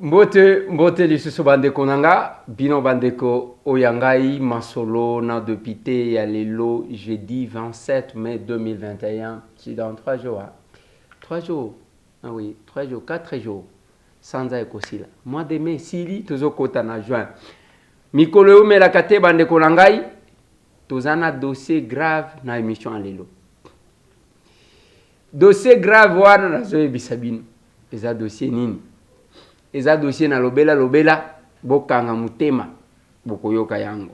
Mbote lisusu bandeko nanga bino bandeko oyangai masolo na député ya lelo jeudi 27 mai 2021 qui dans 3 jours. 3 jours. Ah oui, 3 jours, 4 jours. Sanza ekosila. Mois de mai sili tozokota na juin. Mikolo umela kate bandeko nangai tozana dossier grave na émission lelo. Dossier grave wana nazo yebisa bino. Eza dossier nini? Eza dossier na lobela bokanga mutema bokoyoka yango.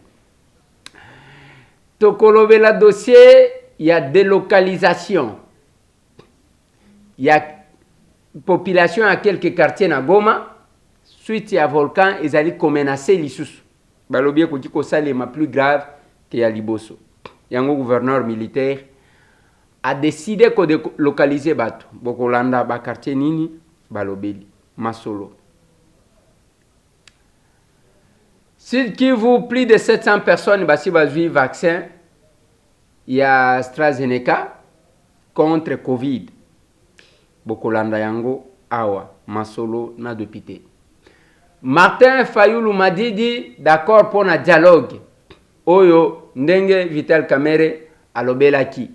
Tokolobela dossier ya délocalisation. Ya population à quelques quartiers na Goma suite ya volcan ezali komenase lisusu. Balobie kuti ko salema plus grave que ya liboso. Yango gouverneur militaire a décidé ko délocaliser bato. Bokolanda ba quartier nini balobeli masolo. S'il Kivu, plus de 700 personnes basi bazui vaccin, il y a AstraZeneca contre Covid. Bokolanda yango awa masolo na député. Martin Fayulu Madidi d'accord pour un dialogue. Oyo ndenge Vital Kamerhe alobelaki.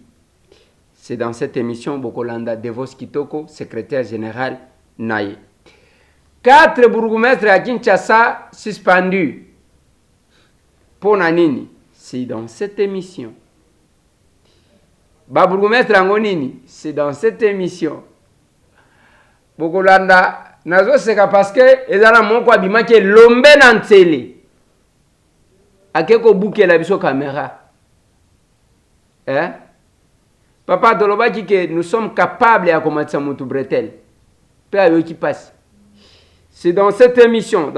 C'est dans cette émission Bokolanda Devos Kitoko, secrétaire général Naye. 4 bourgmestres à Kinshasa suspendus. Pour Nanini, c'est dans cette émission. Babourgmestre Angonini, c'est dans cette émission. Bokolanda, nazo seka parce que ezala moko abima ke lombe na ntele. Akeko bouke la biso caméra. Hein? Papa Dolobaki que nous sommes capables à commencer mutu bretel. Peu à qui passe. C'est dans cette émission,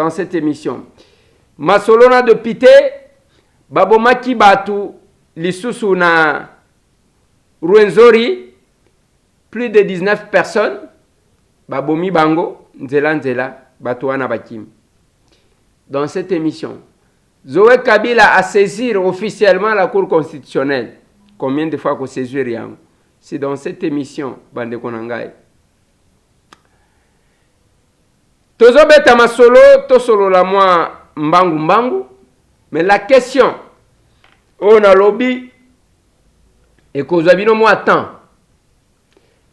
Masolona de Pité, Babomaki Batu, Lisusu na Ruenzori, plus de 19 personnes, Babomi Bango, Nzela, Batouana Bakim. Dans cette émission, Zoé Kabila a saisir officiellement la Cour constitutionnelle. Combien de fois qu'on saisit rien? C'est dans cette émission, Bande Konangai. Tozo beta masolo, to solo la moi mbangu, mais la question, on a lobby, et qu'on a bino moi temps,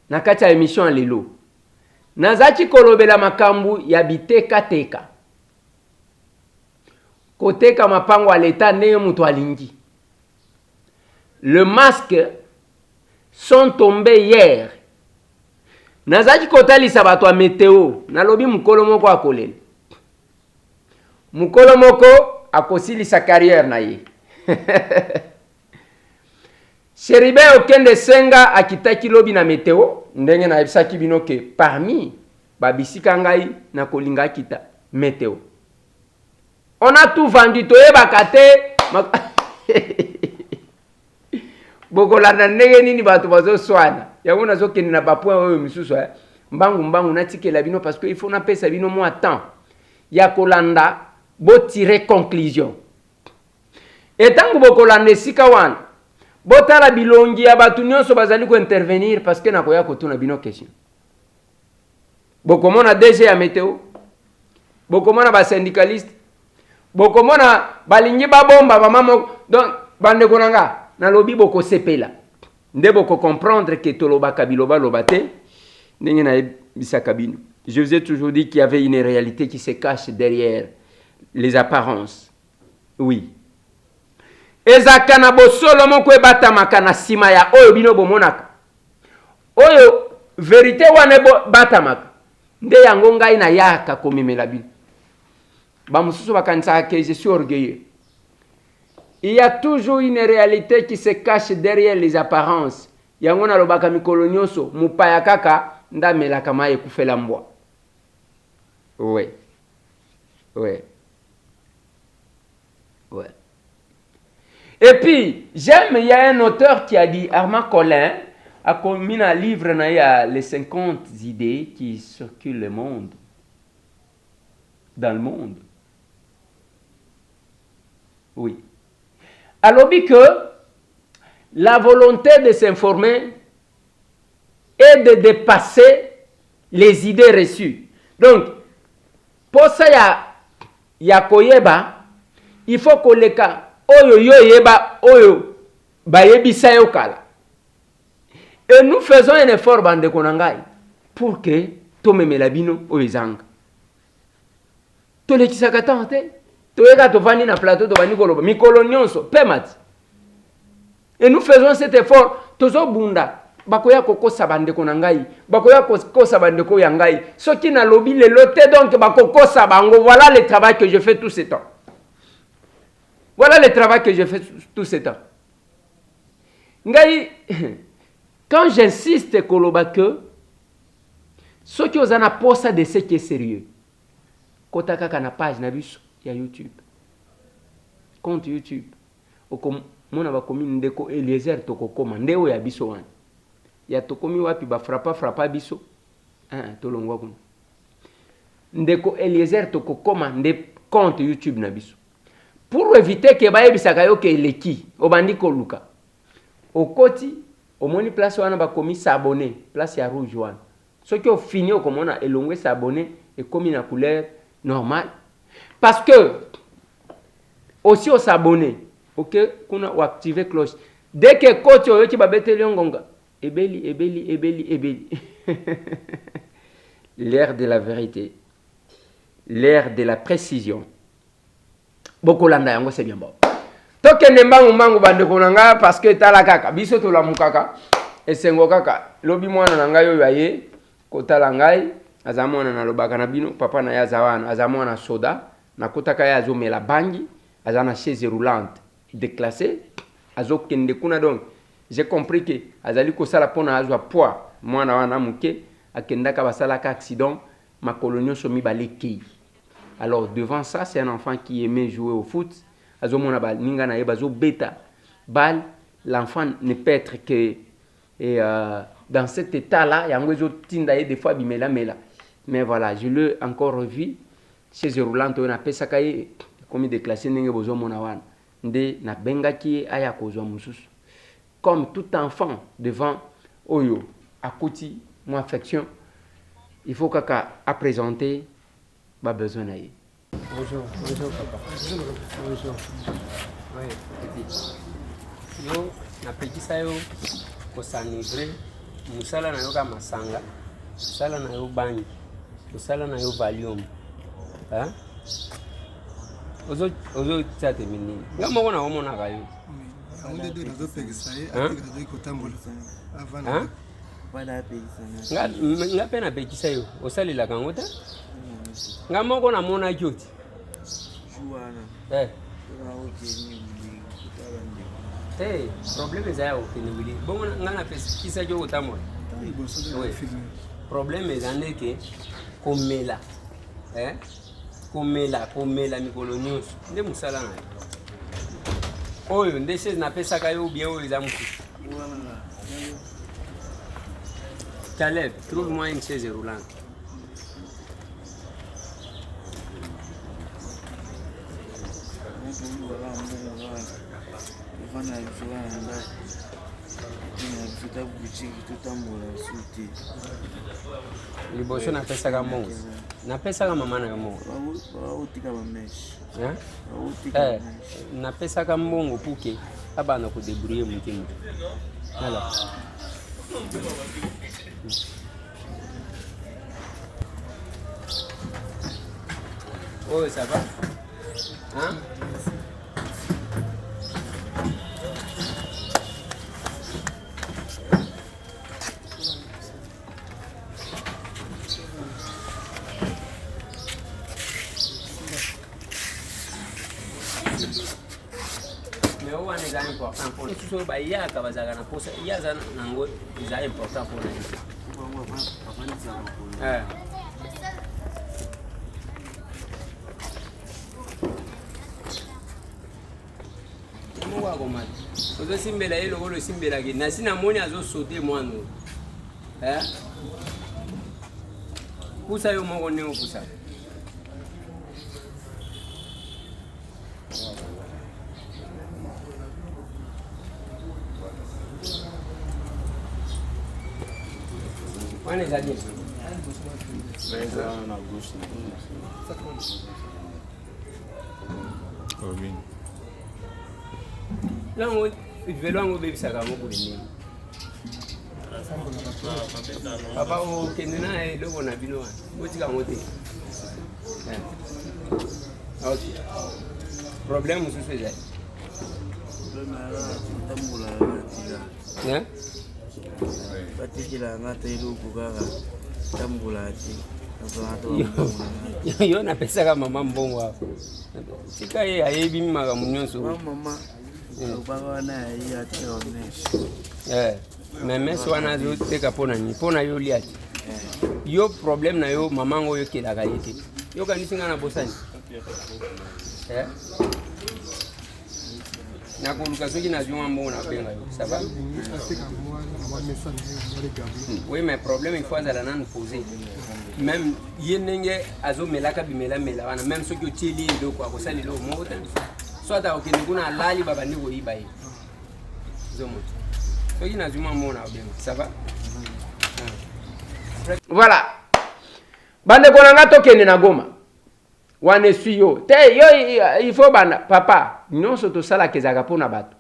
na kati ya émission lelo, nazachi kolobela makambu yabite kateka, koteka mapango à l'état neye mutu alingi. Le masque sont tombés hier. Nazaki kotali sabato a météo, nalobi mukolo moko akolele. Mukolo moko akosili sa carrière na ye. Sheribe okende senga akitaki lobi na météo, ndenge na ebisaki binoke parmi babisika ngai na kolinga kita météo. On a tout vendu toyeba kate Bokolanda ndenge nini bato bazo swana. Yango nazokende na ba point oyo misusu mbangu natikela bino parce que il faut na pesa bino mo temps. Ya kolanda bo tirer conclusion. Etango bokolanda sika wana. Botala bilongi ya batu nyonso bazali ko intervenir parce que nakoya kotuna bino question. Bokomona DG ya météo. Bokomona ba syndicaliste. Bokomona balingi ba bomba ba mamo donc bande konanga na lobi boko sepela. Nde boko comprendre que tolobaka biloba lobate ndenge na bisaka bino. Je vous ai toujours dit qu'il y avait une réalité qui se cache derrière les apparences. Oui. Ezaka na bosolo moko ebatamaka na sima ya oyo bino bomonaka. Oyo vérité wana batamaka. Nde yango ngai na yaka komemela bino. Ba mususu bakanisa que je suis orgueilleux. Il y a toujours une réalité qui se cache derrière les apparences. Yango na lobaka mikolo nyonso mupaya kaka ndamela kama ekufela mbwa. Ouais. Et puis, j'aime, il y a un auteur qui a dit, Armand Collin, a commis un livre, il y a les 50 idées qui circulent le monde. Dans le monde. Oui. Alors, que la volonté de s'informer et de dépasser les idées reçues. Donc, posa ya koyeba il faut koleka oyo yo yeba oyo bayebisa yo kala. Et nous faisons un effort bande konangai pour que tomemela bino oyo ezanga. Tolekisaka tante toyeka tovandi na plateau tovandi koloba mikolo nyonso pemati. Et nous faisons cet effort tozo bunda bakoya kokosa bande konangai bakoya kokosa bande ko yangai soki na lobi le loté donc bakokosa bango. Voilà le travail que je fais tout ce temps. Voilà le travail que je fais tout ce temps. Ngai quand j'insiste koloba que ceux qui osana posa de ce qui est sérieux kotaka kana page na biso ya YouTube compte YouTube okom mona bakomi ndeko Eliezer tokokoma ndeo ya biso wana ya tokomi wapi ba frappa biso tolongwa kuna ndeko Eliezer tokokoma nde compte YouTube na biso pour éviter que bayebisaka yo ke eleki obandi koluka okoti omoni place wana bakomi s'abonner place ya rouge wana soki ofini okomona elongwe s'abonner ekomi na couleur normale parce que aussi on s'abonner OK kuna ou activer cloche dès que koti oyo ki babeteli ngonga ebeli l'ère de la vérité, l'ère de la précision. Bokolanda yango c'est bien bon. Tokende mbangu bande konanga parce que tala kaka biso to la mukaka esengo kaka lobi mwana na ngai oyo aye kotala ngai azamona na lobaka na bino papa na ya zawana azamona soda na kotaka ya azomela bangi azana chaise roulante déclassée azokende kuna donc j'ai compris que azali kosala pona azwa poids mwana wana muke akendaka basala ka accident ma colonio somi baleki. Alors devant ça c'est un enfant qui aimait jouer au foot azomona bal ninga na yebazo beta bal l'enfant ne peut être que dans cet état là yango zo tinda ye des fois bimela mela mais voilà je l'ai encore revu chez roulante on a pesaka ye comme déclassé ndenge bozo mona wana nde na bengaki aya kozwa mususu comme tout enfant devant oyo akoti mon affection il faut kaka à présenter ba besoin na ye. Bonjour papa. Bonjour. Oui, petit. Yo na pekisa yo kosanivre musala na yo ka masanga musala na yo bangi musala na yo valium hein ozo tsate minini ngamo kona omona ka yo amule de nazo pekisa ye atika kotambola avant voilà pekisa nga pena pekisa yo osalila kango ta ngamo kona mona kyoti juana problème eza ya okende bongo ngana pesa kyo kotambola problème eza ndeke komela komela mikolo nyonso nde mosala na yo oyo nde chaise napesaka yo bien oyo eza mosusu. Caleb, trouve-moi une chaise roulante. Liboso napesaka mongo napesaka mama na yo mongo napesaka mbongo puke abana kodébrouiller moke moke voilà. Oh ça va hein? Mais on est important pour nous. Tout ça, il y a quand même ça pour ça. Il y a ça nango, c'est important pour nous. Moi comment? Ozo simbela ile lokolo simbela ki. Na sina moni azo sauter moi no. Kusa yo mongo ne kusa. Wane zaje? Lango velo lango bebisaka mo bolingo. Papa o kenena e lobo na bino wana. Botika ngote. Ok. Problème mususu ezali. Hein? Batikila ngata iluku kaka tambula ati. Yo napesaka mama mbongo hapo. Sika ye ayebi maka munyonso. Mama ubana ya tione. Mais wana zo teka pona ni pona yo liati. Yo problème na yo mamango yo kelaka yete. Yo kanisinga na bosani. Na kuluka soki na zuma mbongo na benga yo. Ça va? Oui, mais problème il faut azala nan poser. Même yenenge azo melaka bimela mela wana même soki oteli ndo kwa kosali lo mo tan. Soit ta okende kuna lali baba ndiko yiba yi. Zomo. Soki na zuma mbongo na benga. Ça va? Voilà. Bande konanga tokende na Goma. Wane suyo. Te yo il faut bana papa. Nyonso to sala kezaka pona bato.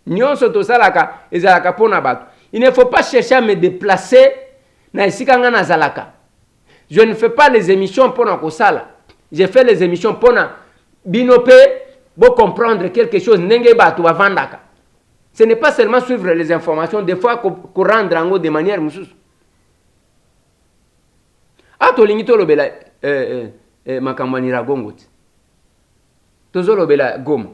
Nyonso to sala ka ezalaka pona bato. Il ne faut pas chercher à me déplacer na esika nga na zalaka. Je ne fais pas les émissions pona ko sala. Je fais les émissions pona binope bo comprendre quelque chose ndenge bato ba vandaka. Ce n'est pas seulement suivre les informations, des fois ko rendre en de manière mususu. Ato lingito lobela makambani ra gongoti. Tozo lobela Goma.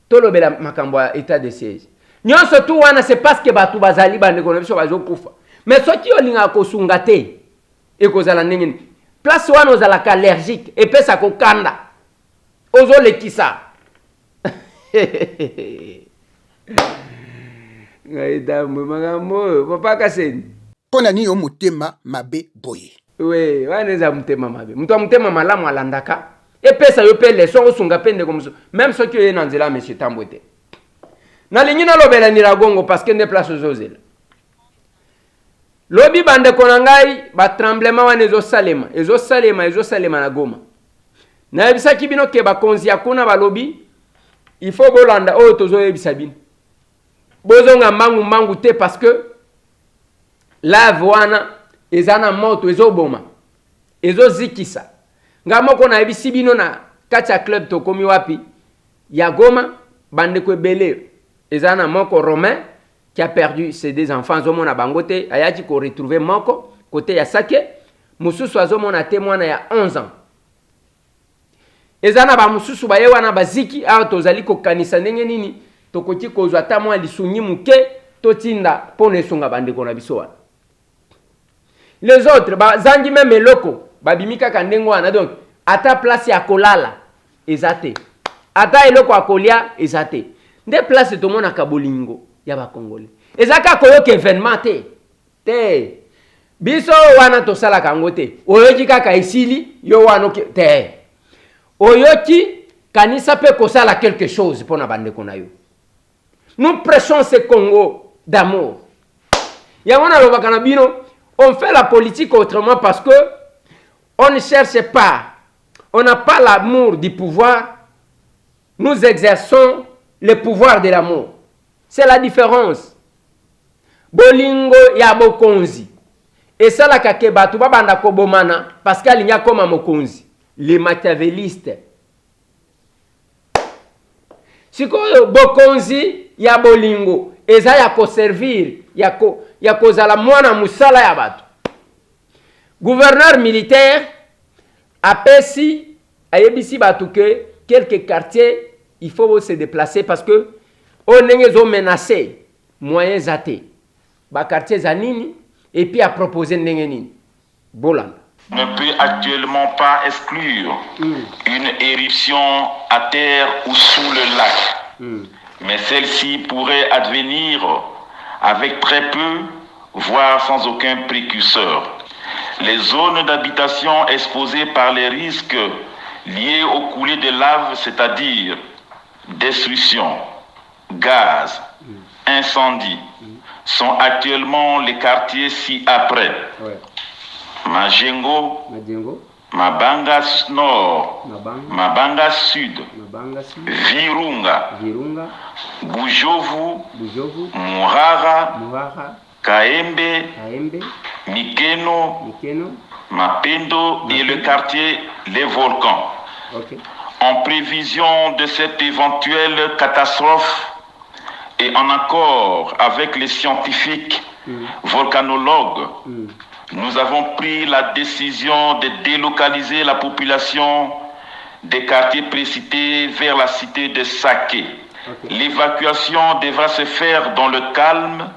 To lobela makambo état de siège. Nyonso tu wana c'est parce que batu bazali bande kono biso bazo kufa. Mais soki olinga ko sunga te e ko zala ndenge place wana ozala allergique et pesa ko kanda. Ozo lekisa. Ngaida magambo papa kaseni. Pona ni yo mutema mabe boye. Oui, waneza mutema mabe. Mtu mutema malamu alandaka. Et pesa yo pe leso osunga pende comme ça. Même soki yo na nzela monsieur Tambwete. Na lingina lobela ni ragongo parce que ne place ozozela. Lobi bande konangai ba tremblement wana ezo salema na Goma. Na ebisa kibino ke ba konzi akuna ba lobi il faut bolanda o tozo ebisa bino. Bozonga mangu te parce que la wana ezana moto ezo boma. Ezo zikisa. Ngamoko na ebisi bino na kacha club to komi wapi ya Goma bande ko belé ezana moko Romain qui a perdu ses deux enfants zomona bangote ayaki ko retrouver moko côté ya Sake mususu azomona témoin ya 11 ans ezana ba mususu ba yewana baziki a tozali ko kanisa ndenge nini tokoti kozwa ta mwa lisunyi muke totinda pone sunga bande ko na biso wana les autres ba zangi même loko babimika kandengo wana donc ata place ya kolala ezate ata eloko akolia ezate nde place to mona kabolingo ya ba congolais ezaka koyoka événement te biso wana to sala kango te oyoki kaka isili yo wana te oyoki kanisa pe ko sala quelque chose pona bande kona yo nous prêchons ce Congo d'amour ya wana lo bakana bino on fait la politique autrement parce que on ne cherche pas, on n'a pas l'amour du pouvoir, nous exerçons le pouvoir de l'amour. C'est la différence. Bolingo ya bokonzi. Et ça la kake batu babanda kobomana parce qu'il y a comme mokonzi, les machiavélistes. Siko bokonzi ya bolingo, eza ya ko servir, ya ko zala mwana musala ya batu. Gouverneur militaire a pesi ayebisi batuke quelques quartiers il faut se déplacer parce que on est menacé moyens athées ba quartier zanini et puis à proposer nini Bolanda ne peut actuellement pas exclure une éruption à terre ou sous le lac, mais celle-ci pourrait advenir avec très peu, voire sans aucun précurseur. Les zones d'habitation exposées par les risques liés aux coulées de lave, c'est-à-dire destruction, gaz, incendie, sont actuellement les quartiers ci-après. Ouais. Majengo, Majengo, Mabanga Nord, Mabanga, Mabanga Sud, Mabanga Sud, Virunga, Virunga, Bujovu, Bujovu, Murara, Muhaha, Kaembe, Kaembe, Mikeno, Mikeno. Mapendo et le quartier Les Volcans. Ok. En prévision de cette éventuelle catastrophe et en accord avec les scientifiques volcanologues, nous avons pris la décision de délocaliser la population des quartiers précités vers la cité de Saké. Okay. L'évacuation devra se faire dans le calme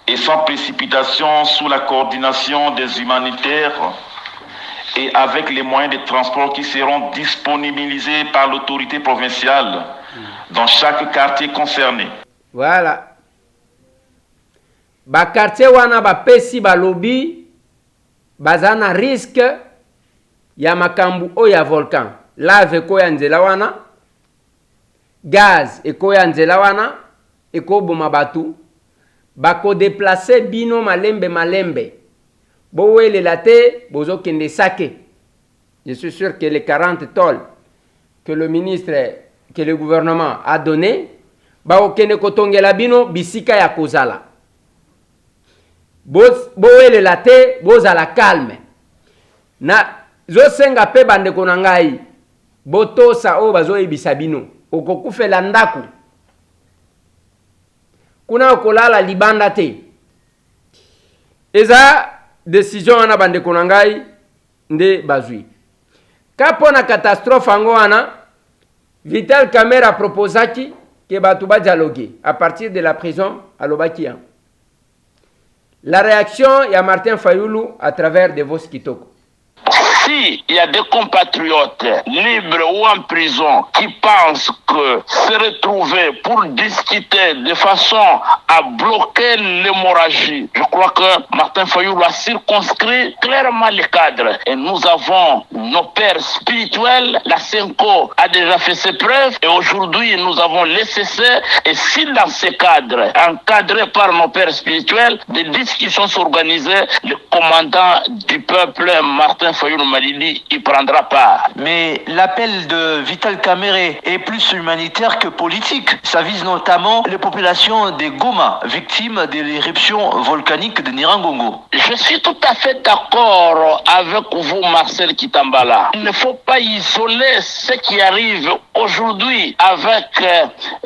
et sans précipitation sous la coordination des humanitaires et avec les moyens de transport qui seront disponibilisés par l'autorité provinciale dans chaque quartier concerné. Voilà. Ba quartier wana ba pesi ba lobby bazana risque ya makambu o ya volcan. Lave ko ya nzela wana, gaz eko ya nzela wana, eko boma batu, bako déplacer bino malembe. Bowele la te, bozo kende Saké. Je suis sûr que les 40 tolls que le ministre, que le gouvernement a donné, bao kende kotonge la bino bisika ya kozala. Bowele la te, boza la calme. Na zo senga pe bande konangai, boto sa o bazo ebisa bino. Okokufe la ndaku. Kuna okolala libanda te. Eza décision wana bande konangai nde bazui. Kapo na catastrophe ango wana, Vital Kamerhe proposaki ke batu ba dialoguer à partir de la prison à Lobakia. La réaction ya Martin Fayulu à travers Devos Kitoko. Si il y a des compatriotes libres ou en prison qui pensent que se retrouver pour discuter de façon à bloquer l'hémorragie, je crois que Martin Fayulu a circonscrit clairement les cadres. Et nous avons nos pères spirituels, la Senko a déjà fait ses preuves et aujourd'hui nous avons les CC. Et si dans ces cadres, encadrés par nos pères spirituels, des discussions s'organisaient, le commandant du peuple, Martin Fayulu Malili, y prendra part. Mais l'appel de Vital Kamerhe est plus humanitaire que politique. Ça vise notamment les populations des Goma, victimes de l'éruption volcanique de Nyiragongo. Je suis tout à fait d'accord avec vous, Marcel Kitambala. Il ne faut pas isoler ce qui arrive aujourd'hui avec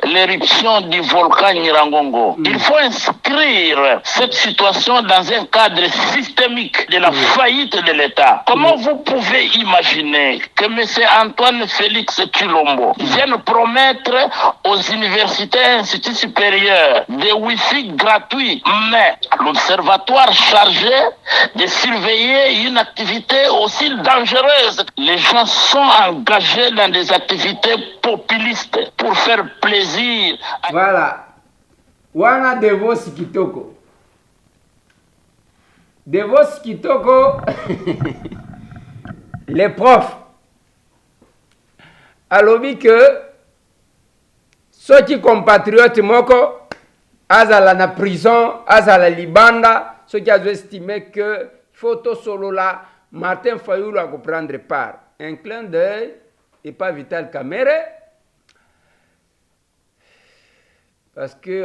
l'éruption du volcan Nyiragongo. Il faut inscrire cette situation dans un cadre systémique de la faillite de l'État. Comment vous pouvez imaginer que M. Antoine Félix Tshilombo vienne promettre aux universités et instituts supérieurs des Wi-Fi gratuits, mais l'observatoire chargé de surveiller une activité aussi dangereuse? Les gens sont engagés dans des activités populistes pour faire plaisir. Voilà. Wana Devos Kitoko. Devos Kitoko, les profs, alobi que ceux qui compatriotes moko, azala na prison, azala libanda, ceux qui ont estimé que photo solo là, Martin Fayulu a prendre part. Un clin d'œil et pas Vital Kamerhe, parce que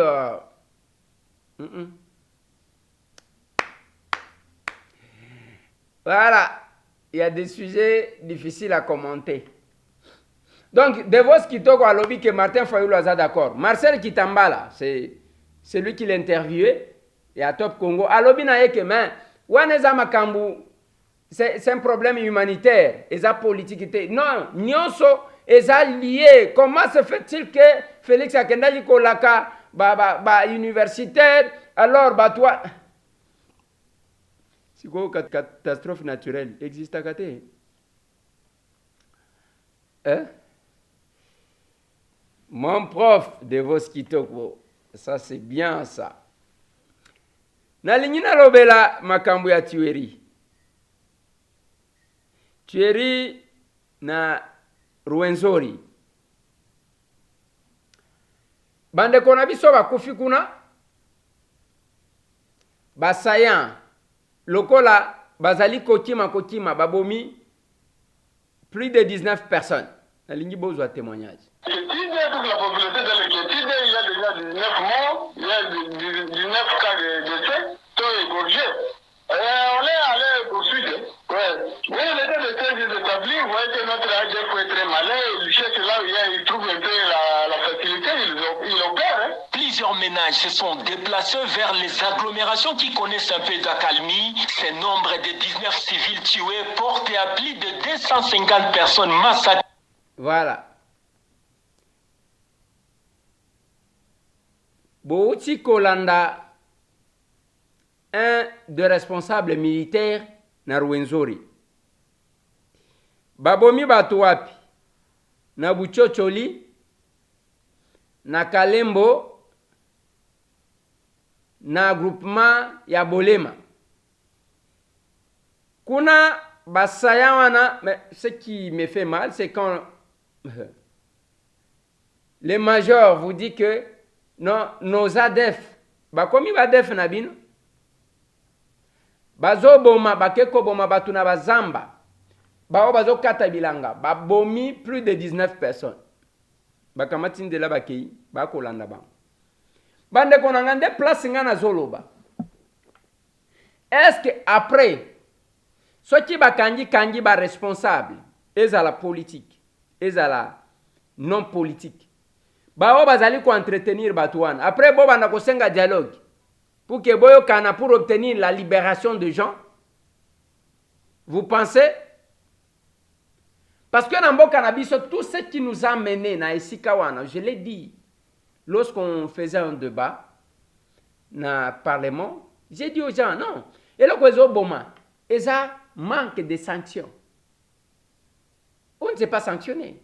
voilà, il y a des sujets difficiles à commenter. Donc, Devos Kitoko a lobby que Martin Fayulu a d'accord. Marcel Kitambala, c'est lui qui l'a interviewé, et à Top Congo, a lobby na yeke mais waneza makambu, c'est un problème humanitaire, et ça politique. Non, nyonso est lié. Comment se fait-il que Félix Akendali Kolaka, universitaire, alors toi. Si quoi catastrophe naturelle existe à côté. Hein? Mon prof Devos Kitoko, ça c'est bien ça. Nalingi nalobela makambo ya tuerie. Tuerie na Rwenzori. Bande kona biso bakufi kuna. basayan lokola bazali kokima babomi plus de 19 personnes. Nalingi bozwa témoignage. Toute la population dans le Kétide, il y a déjà 19 morts, il y a 19 cas de décès, tout égorgé. On est allé poursuivre. Ouais. Oui, l'état de siège est établi, vous voyez que notre ADF est très malin, il cherche là où il trouve un peu la facilité, il opère. Hein. Plusieurs ménages se sont déplacés vers les agglomérations qui connaissent un peu d'accalmie. Ce nombre de 19 civils tués porte à plus de 250 personnes massacrées. Voilà. Bouti Kolanda, un des responsables militaires na Rwenzori. Babomi batu wapi? Na Buchocholi, na Kalembo, na groupement ya Bolema. Kuna basayawana, mais ce qui me fait mal, c'est quand les majors vous disent que non, nos ADF, bakomi badef na bino, bazo boma bakeko boma batuna bazamba, bao bazo kata bilanga, babomi plus de 19 personnes. Bakamatine de la bakei, bakolanda ba. Bande konangande place ngana zoloba. Est-ce que après, ceux qui kanji ba responsable, est à la politique, est à la non politique. Bao bazali ko entretenir batouane. Après bo banda ko senga dialogue pour que boyo kana pour obtenir la libération de gens. Vous pensez? Parce que dans le cannabis, tout ce qui nous a mené na Esikawana, je l'ai dit lorsqu'on faisait un débat dans le Parlement, j'ai dit aux gens non. Et le quoi boma, et ça manque de sanctions. On ne s'est pas sanctionné.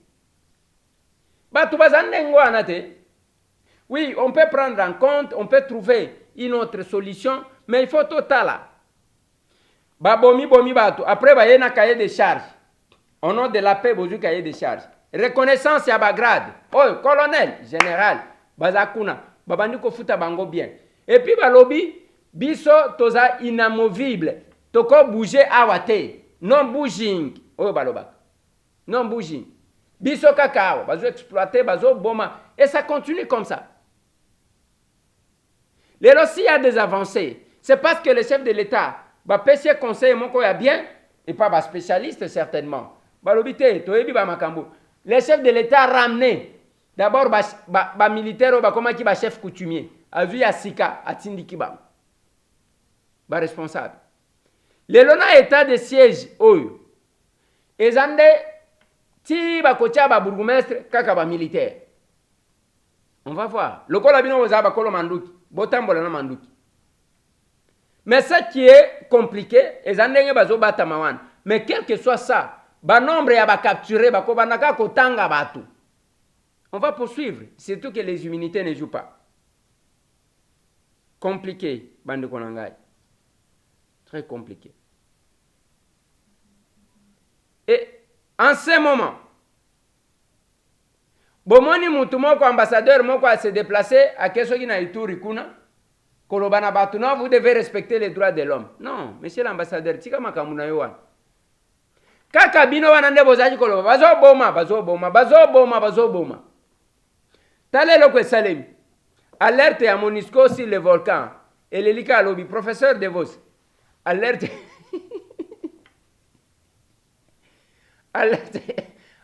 Oui, on peut prendre en compte, on peut trouver une autre solution, mais il faut total. Bomi batu. Après, il y a un cahier de charges. Au nom de la paix, il y a un cahier de charges. Reconnaissance à Bagrade. Oh, colonel, général, Bazakuna, Babandiko Futa Bango bien. Et puis, Balobi, Biso, Toza inamovible. Toko bouger awate. Non bouging. Oh, Balobak. Non bouging. Biso cacao, bazo exploiter, bazo boma. Et ça continue comme ça. Là, s'il y a des avancées, c'est parce que le chef de l'État, PC conseil, mon koya bien, et pas spécialiste certainement. Balobité, toebi ba makambo. Le chef de l'État a ramené, d'abord, militaire, comment qui chef coutumier, a vu à Sika, à Tindikiba. Responsable. Le lona état de siège, oyo. Et zande, ti ba kocha ba bourgmestre kaka ba militaire. On va voir. Le kolabino oza ba kolo manduki, botambola na manduki. Mais ce qui est compliqué, ezandenge bazo bata mawan. Mais quel que soit ça, ba nombre ya ba capturer ba ko banaka ko tanga batu. On va poursuivre, surtout que les immunités ne jouent pas. Compliqué, bande konangai. Très compliqué. Et en ce moment, bomoni mutu moko ambassadeur moko a se déplacer à Kesoki na Ituri kuna kolobana batu non, vous devez respecter les droits de l'homme. Non, monsieur l'ambassadeur, tika makamuna yo wana. Kaka bino wana nde bozaji koloba bazo boma. Tale loko salem. Alerte à Monisco sur le volcan. Et l'élika alobi professeur de Vos. Alerte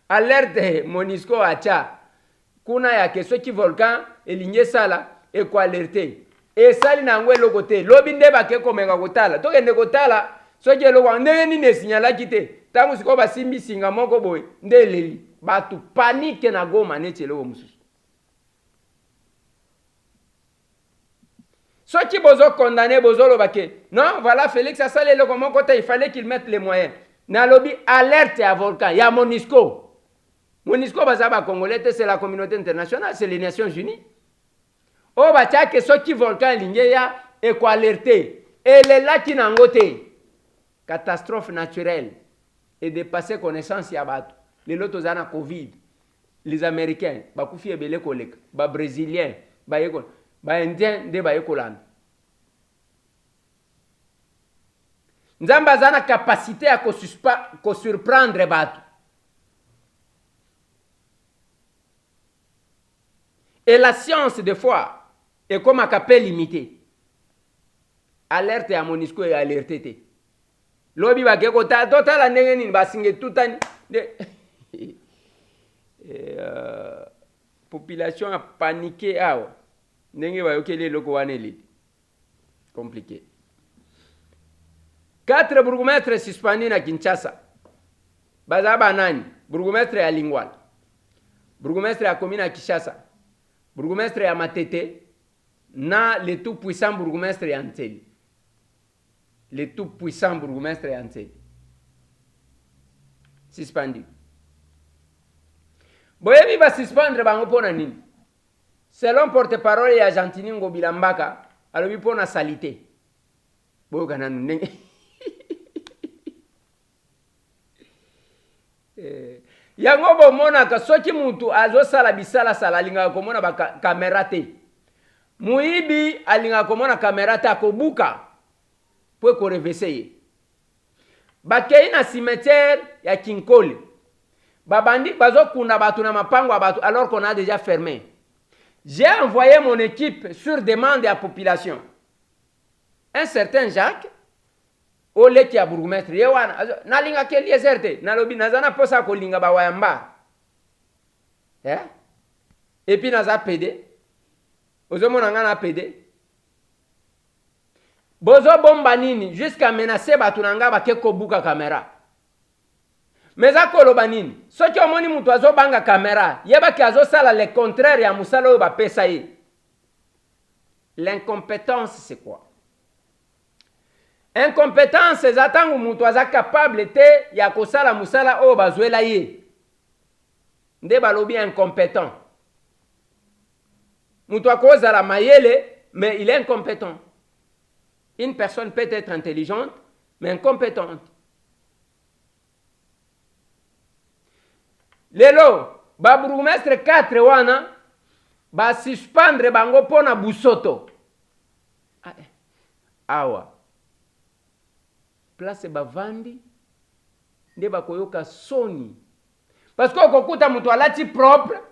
alerte Monisco acha kuna ya keso ki volcan elinye sala e ko alerter e sali na ngwe lokote lobi nde bake komenga kotala to kende kotala soje lokwa ndenge ni ne signala kite tangu siko basimbi singa moko boy nde leli batu panique na Goma ne chelo mususu soki bozo condamné bozo lobake non voilà Félix a salé le comment côté il fallait qu'il mette les moyens. Na lobby alerte à volcan. Il y a Monisco. Monisco, c'est la communauté internationale, c'est les Nations Unies. Oh, bah, tiens, que ce qui volcan est quoi alerter. Et les là qui n'ont pas catastrophe naturelle et de passer connaissance, il y a les lotos à Covid, les Américains, bah, Koufi et Belé collègues, bah, Brésiliens, bah, Indiens, des bah, nzambe aza na capacité ya kosurprendre bato. Et la science des fois est comme un capé limité. Alerte ya MONUSCO et alerte te. Lobi ba keko totala ndenge nini basinge tutani population a paniqué awa. Ndenge ba yokele loko waneli. Compliqué. 4 bourgmestres suspendus na Kinshasa. Bazaba nani? Bourgmestre ya Lingwala. Bourgmestre ya commune ya Kinshasa. Bourgmestre ya Matete na le tout puissant bourgmestre ya Nteli. Le tout puissant bourgmestre ya Nteli. Suspendu. Boyebi ba suspendre bango pona nini? Selon porte-parole ya Gentini Ngobila Mbaka, alobi pona salité. Boyo kana nenge. Yango bomona ka soki muntu azosala bisala sala linga komona ba kamera te. Muibi alinga komona kamera te akobuka po ko reveseye. Bakei na cimetière ya Kinkole. Babandi bazokunda batu na mapango ya batu alors qu'on a déjà fermé. J'ai envoyé mon équipe sur demande de la population. Un certain Jacques ole ki a bourgmestre yewana nalinga ke liezerte nalobi nazana posa ko linga ba wayamba et puis naza PD ozomona ngana PD bozo bomba nini jusqu'à menacer batu nanga ba ke kobuka kamera meza koloba nini soki omoni mutu azobanga kamera yeba ki azosala le contraire ya musala oyo bapesa ye. L'incompétence c'est quoi? Incompétence ezatangu mutu aza capable te ya kosala musala oyo bazwela ye. Nde balobi incompétent. Mutu akozala mayele mais il est incompétent. Une personne peut être intelligente mais incompétente. Lelo ba bourgmestre 4 wana ba suspendre bango pona busoto. Awa place bavandi nde bakoyoka soni parce que okokuta mutu alati propre,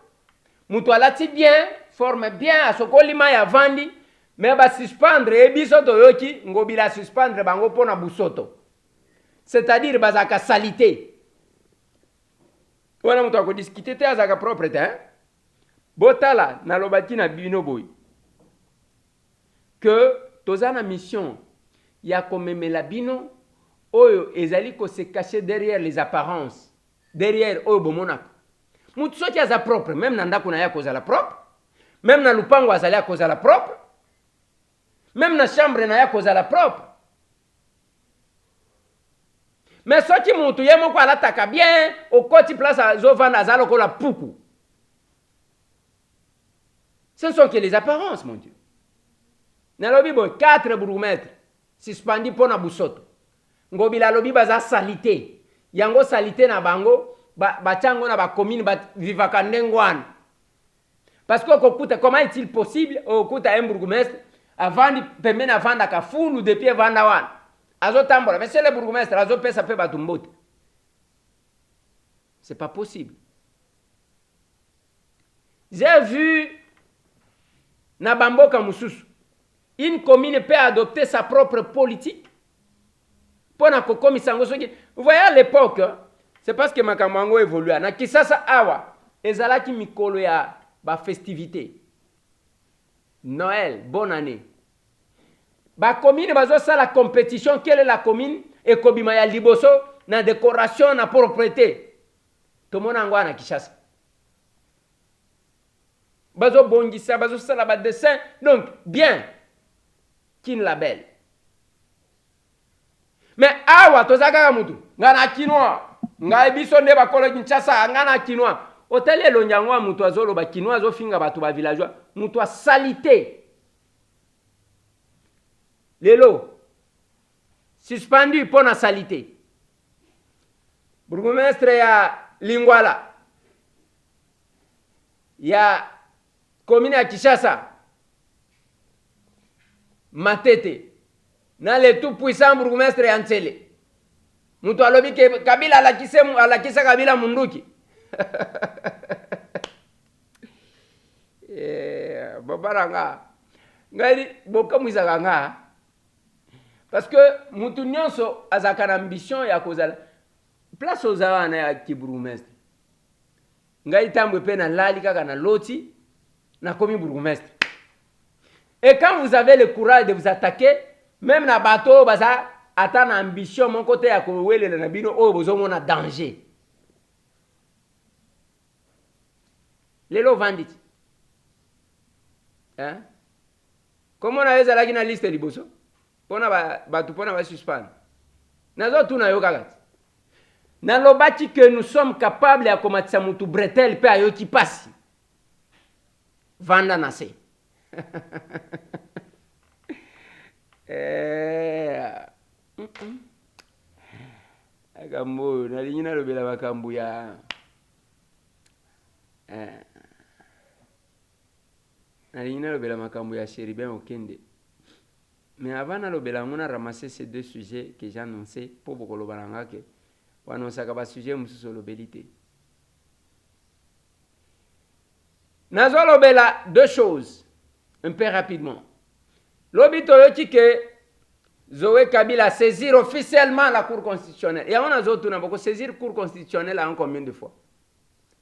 mutu alati bien, forme bien, asokoli mai avandi mais ba suspendre ebiso toyoki Ngobila suspendre bango pona busoto, c'est-à-dire bazaka salité. Wana mutu akodiscuter te azaka propre te botala nalobaki na bino boy que tozana mission ya komemela bino oyo ezali ko se cacher derrière les apparences, derrière oyo bomonaka mutu soki aza propre même na ndako na ya kozala propre, même na lupango azali akozala propre, même na chambre na ya kozala propre. Mais soki mutu ye moko alataka bien okoti place azovanda azala lokola puku, ce ne sont que les apparences mon Dieu. Nalobi boy 4 bourgmestres suspendus pona busoto. Ngobila lobi baza salité. Yango salité na bango bachango na ba commune ba vivaka ndengwana. Parce que comment est-il possible okuta un bourgmestre avandi pembeni avanda ka fulu depuis vanda wana. Azotambola mais c'est le bourgmestre azopesa pe batumbote. C'est pas possible. J'ai vu na bamboka mususu une commune peut adopter sa propre politique. Vous voyez à l'époque, c'est parce que Makamango évolue. Na Kisasa awa, ezalaki mikolo ya ba festivité. Noël, bonne année. Ba commune bazo sa la compétition, quelle est la commune et kobima ya liboso na décoration na propreté. Tout le monde angwa na Kishasa. Bazo bongisa, bazo sa la ba dessin. Donc bien. Kin label. Mais awa tozaka mutu ngana kinwa ngai biso nde bakolo Kinshasa ngana kinwa hôtel elonyango mutu azolo ba kinwa zo finga batu ba villageois mutu a salité lelo suspendu pona salité. Bourgmestre ya Lingwala ya commune ya Kinshasa Matete na le tout puissant bourgmestre ya Ntsele mutu alobi ke Kabila alakisa Kabila munduki babaranga ngari bokamwisa nga parce que mutu nyonso azaka na ambition ya kozala place ozawana ya kibourgmestre ngai tambwe pe na lali kaka na loti na komi bourgmestre. Et quand vous avez le courage de vous attaquer, même na bateau, baza ata na ambition mon côté ya kowele na bino o bozo mona danger. Lelo vandit. Hein? Comment on a eu la liste liboso? Pona batu pona ba suspendre. Nazo tuna yo kaka. Na lobati que nous sommes capables ya komatisa mutu bretel pe ayo ki pasi. Vanda nase. Akambo nalingi nalobela makambo ya nalingi nalobela makambo ya Chéribin Okende. Mais avant nalobela ngona ramasser ces deux sujets que j'ai annoncés pour bokoloba nanga ke wanonsaka ba sujet mususu lobelité. Nazo lobela deux choses un peu rapidement. Lobito yoti que Zoé Kabila saisir officiellement la Cour constitutionnelle. Et on a d'autres qui saisir la Cour constitutionnelle en combien de fois?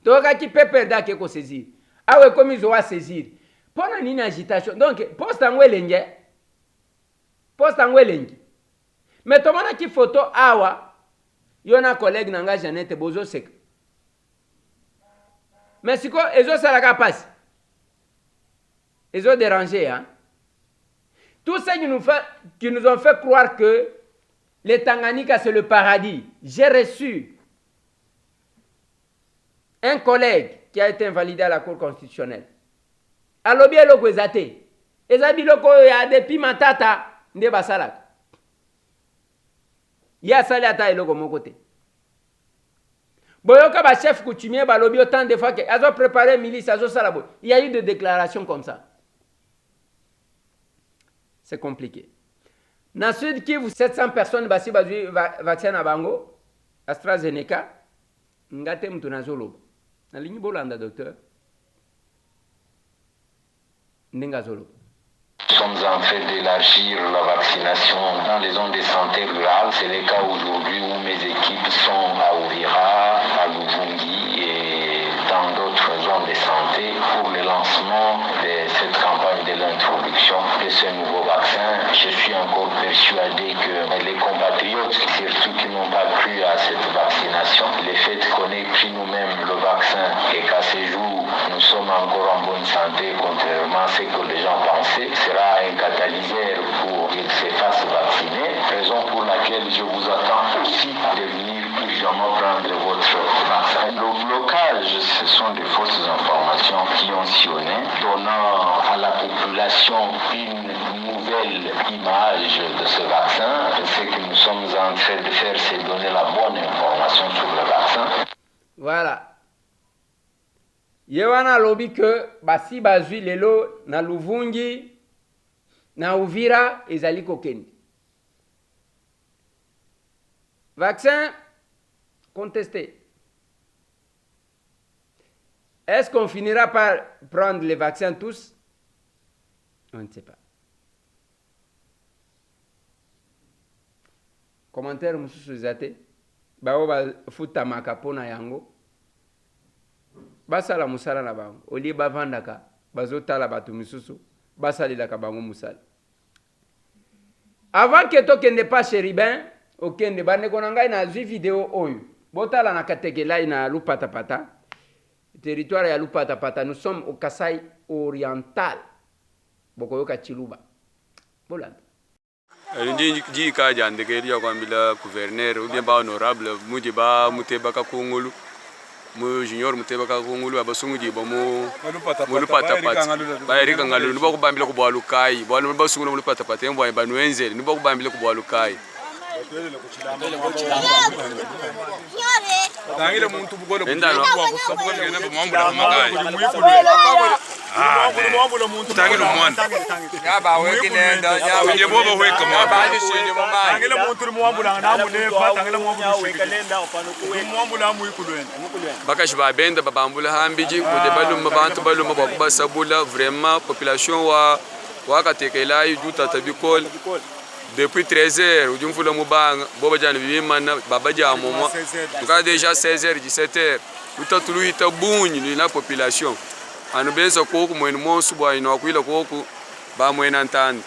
Donc, qui peut perdre qui peut saisir? Ah oui, comme ils ont saisir. Pendant une agitation. Donc, poste en Welenge. Poste en Welenge. Mais tout le monde qui photo awa, il y a un collègue nanga Jeannette Bozo Sek. Mais si quoi, ils ont ça la passe. Ils ont dérangé, hein? Tout ça qui nous ont fait croire que les Tanganyika c'est le paradis. J'ai reçu un collègue qui a été invalidé à la Cour constitutionnelle. Alobi eloko ezate. Ezabi loko ya depuis matata nde basalaka. Ya sali ata eloko mon côté. Boyoka ba chef coutumier balobi autant de fois que azo préparé milice azo salabo. Il y a eu des déclarations comme ça. C'est compliqué. Dans le Sud Kivu, 700 personnes basi bazui vaccin na bango, AstraZeneca, ngate mtu nazolo. Na lingi bolanda docteur. Ndenga zolo. Nous sommes en train d'élargir la vaccination dans les zones de santé rurales. C'est le cas aujourd'hui où mes équipes sont à Ouvira, à Luvungi et dans d'autres zones de santé pour le lancement de cette campagne de l'introduction de ce nouveau vaccin. Je suis encore persuadé que les compatriotes, surtout qui n'ont pas cru à cette vaccination, le fait qu'on ait pris nous-mêmes le vaccin et qu'à ce jour nous sommes encore en bonne santé, contrairement à ce que les gens pensaient, sera un catalyseur pour qu'ils se fassent vacciner. Raison pour laquelle je vous attends aussi de venir urgemment prendre votre vaccin. Le blocage, ce sont des fausses informations qui ont sillonné, donnant à la population une nouvelle image de ce vaccin. Ce que nous sommes en train de faire, c'est donner la bonne information sur le vaccin. Voilà. Yewana lobi que basi bazui lelo na Luvungi na Uvira ezali kokendi. Vaccin contesté. Est-ce qu'on finira par prendre les vaccins tous? On ne sait pas. Commentaire mususu zate. Bao ba futa makapona yango. Basala musala na bango. Oli bavandaka. Bazotala batu misusu. Basalilaka bango musala. Avant que to kende pas Chéribin, okende bande konanga na zui vidéo oyo. Botala na katekela ina Lupatapata. Territoire ya Lupatapata. Nous sommes au Kasai oriental. Bokoyoka Chiluba. Bolanda. Ndi ka jande ke ya kwambila gouverneur ou bien ba honorable muje ba muteba ka kongolu mu junior muteba ka kongolu abasungu di ba mu lupata ba erika ngalu nuba ko bambila ko bwalu kai bwalu ba sungu mu lupata pata mbo ba nuenze nuba ko bambila ko bwalu kai tangile muntu bugolo enda no kwa kusabugolo ngene ba mambo na magai Tangi lo mwanda. Ya ba weki nenda ya wenye bobo weka mwa ba ni shenye mama. Tangile muntu mwambula na mune fa tangile mwambula weka nenda opanuku mwambula mu ikulwena. Bakashi ba benda babambula hambiji ku de baluma bantu baluma ba kubasabula vraiment population wa katekela yu tatabikol. Depuis 13h, ou d'une fois le moubang, Boba Jan Vimana, Babaja Momo, en tout cas déjà 16h, 17h, tout à tout lui est bouni, la population. En nous baisant coco, moi, mon souba, une aquila coco, bas moi, un entendre.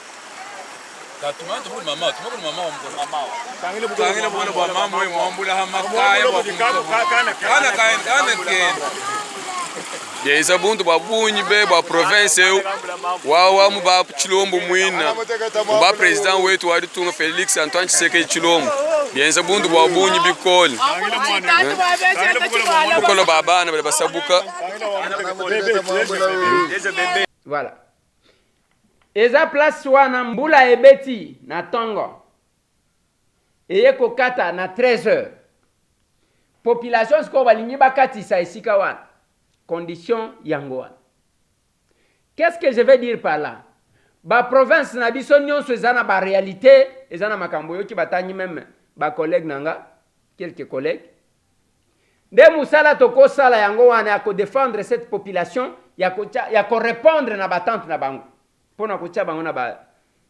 Yeza buntu babunyi be ba province wa mu ba Chilombo mwina ba president wetu wadi tunga Felix Antoine Tshisekedi Chilombo yeza buntu babunyi bikol bikolo babana bale basabuka. Voilà. Eza place wana mbula ebeti na tongo eye kokata na 13h population sko balingi bakatisa esika wana condition yangoa. Qu'est-ce que je veux dire par là? Ba province na biso nyonso ezana ba réalité, ezana makambo yo ki batangi même ba collègue nanga, quelques collègues. De musala toko sala yango wana ya ko défendre cette population, ya ko répondre na batante na bango. Pona ko tia bango na ba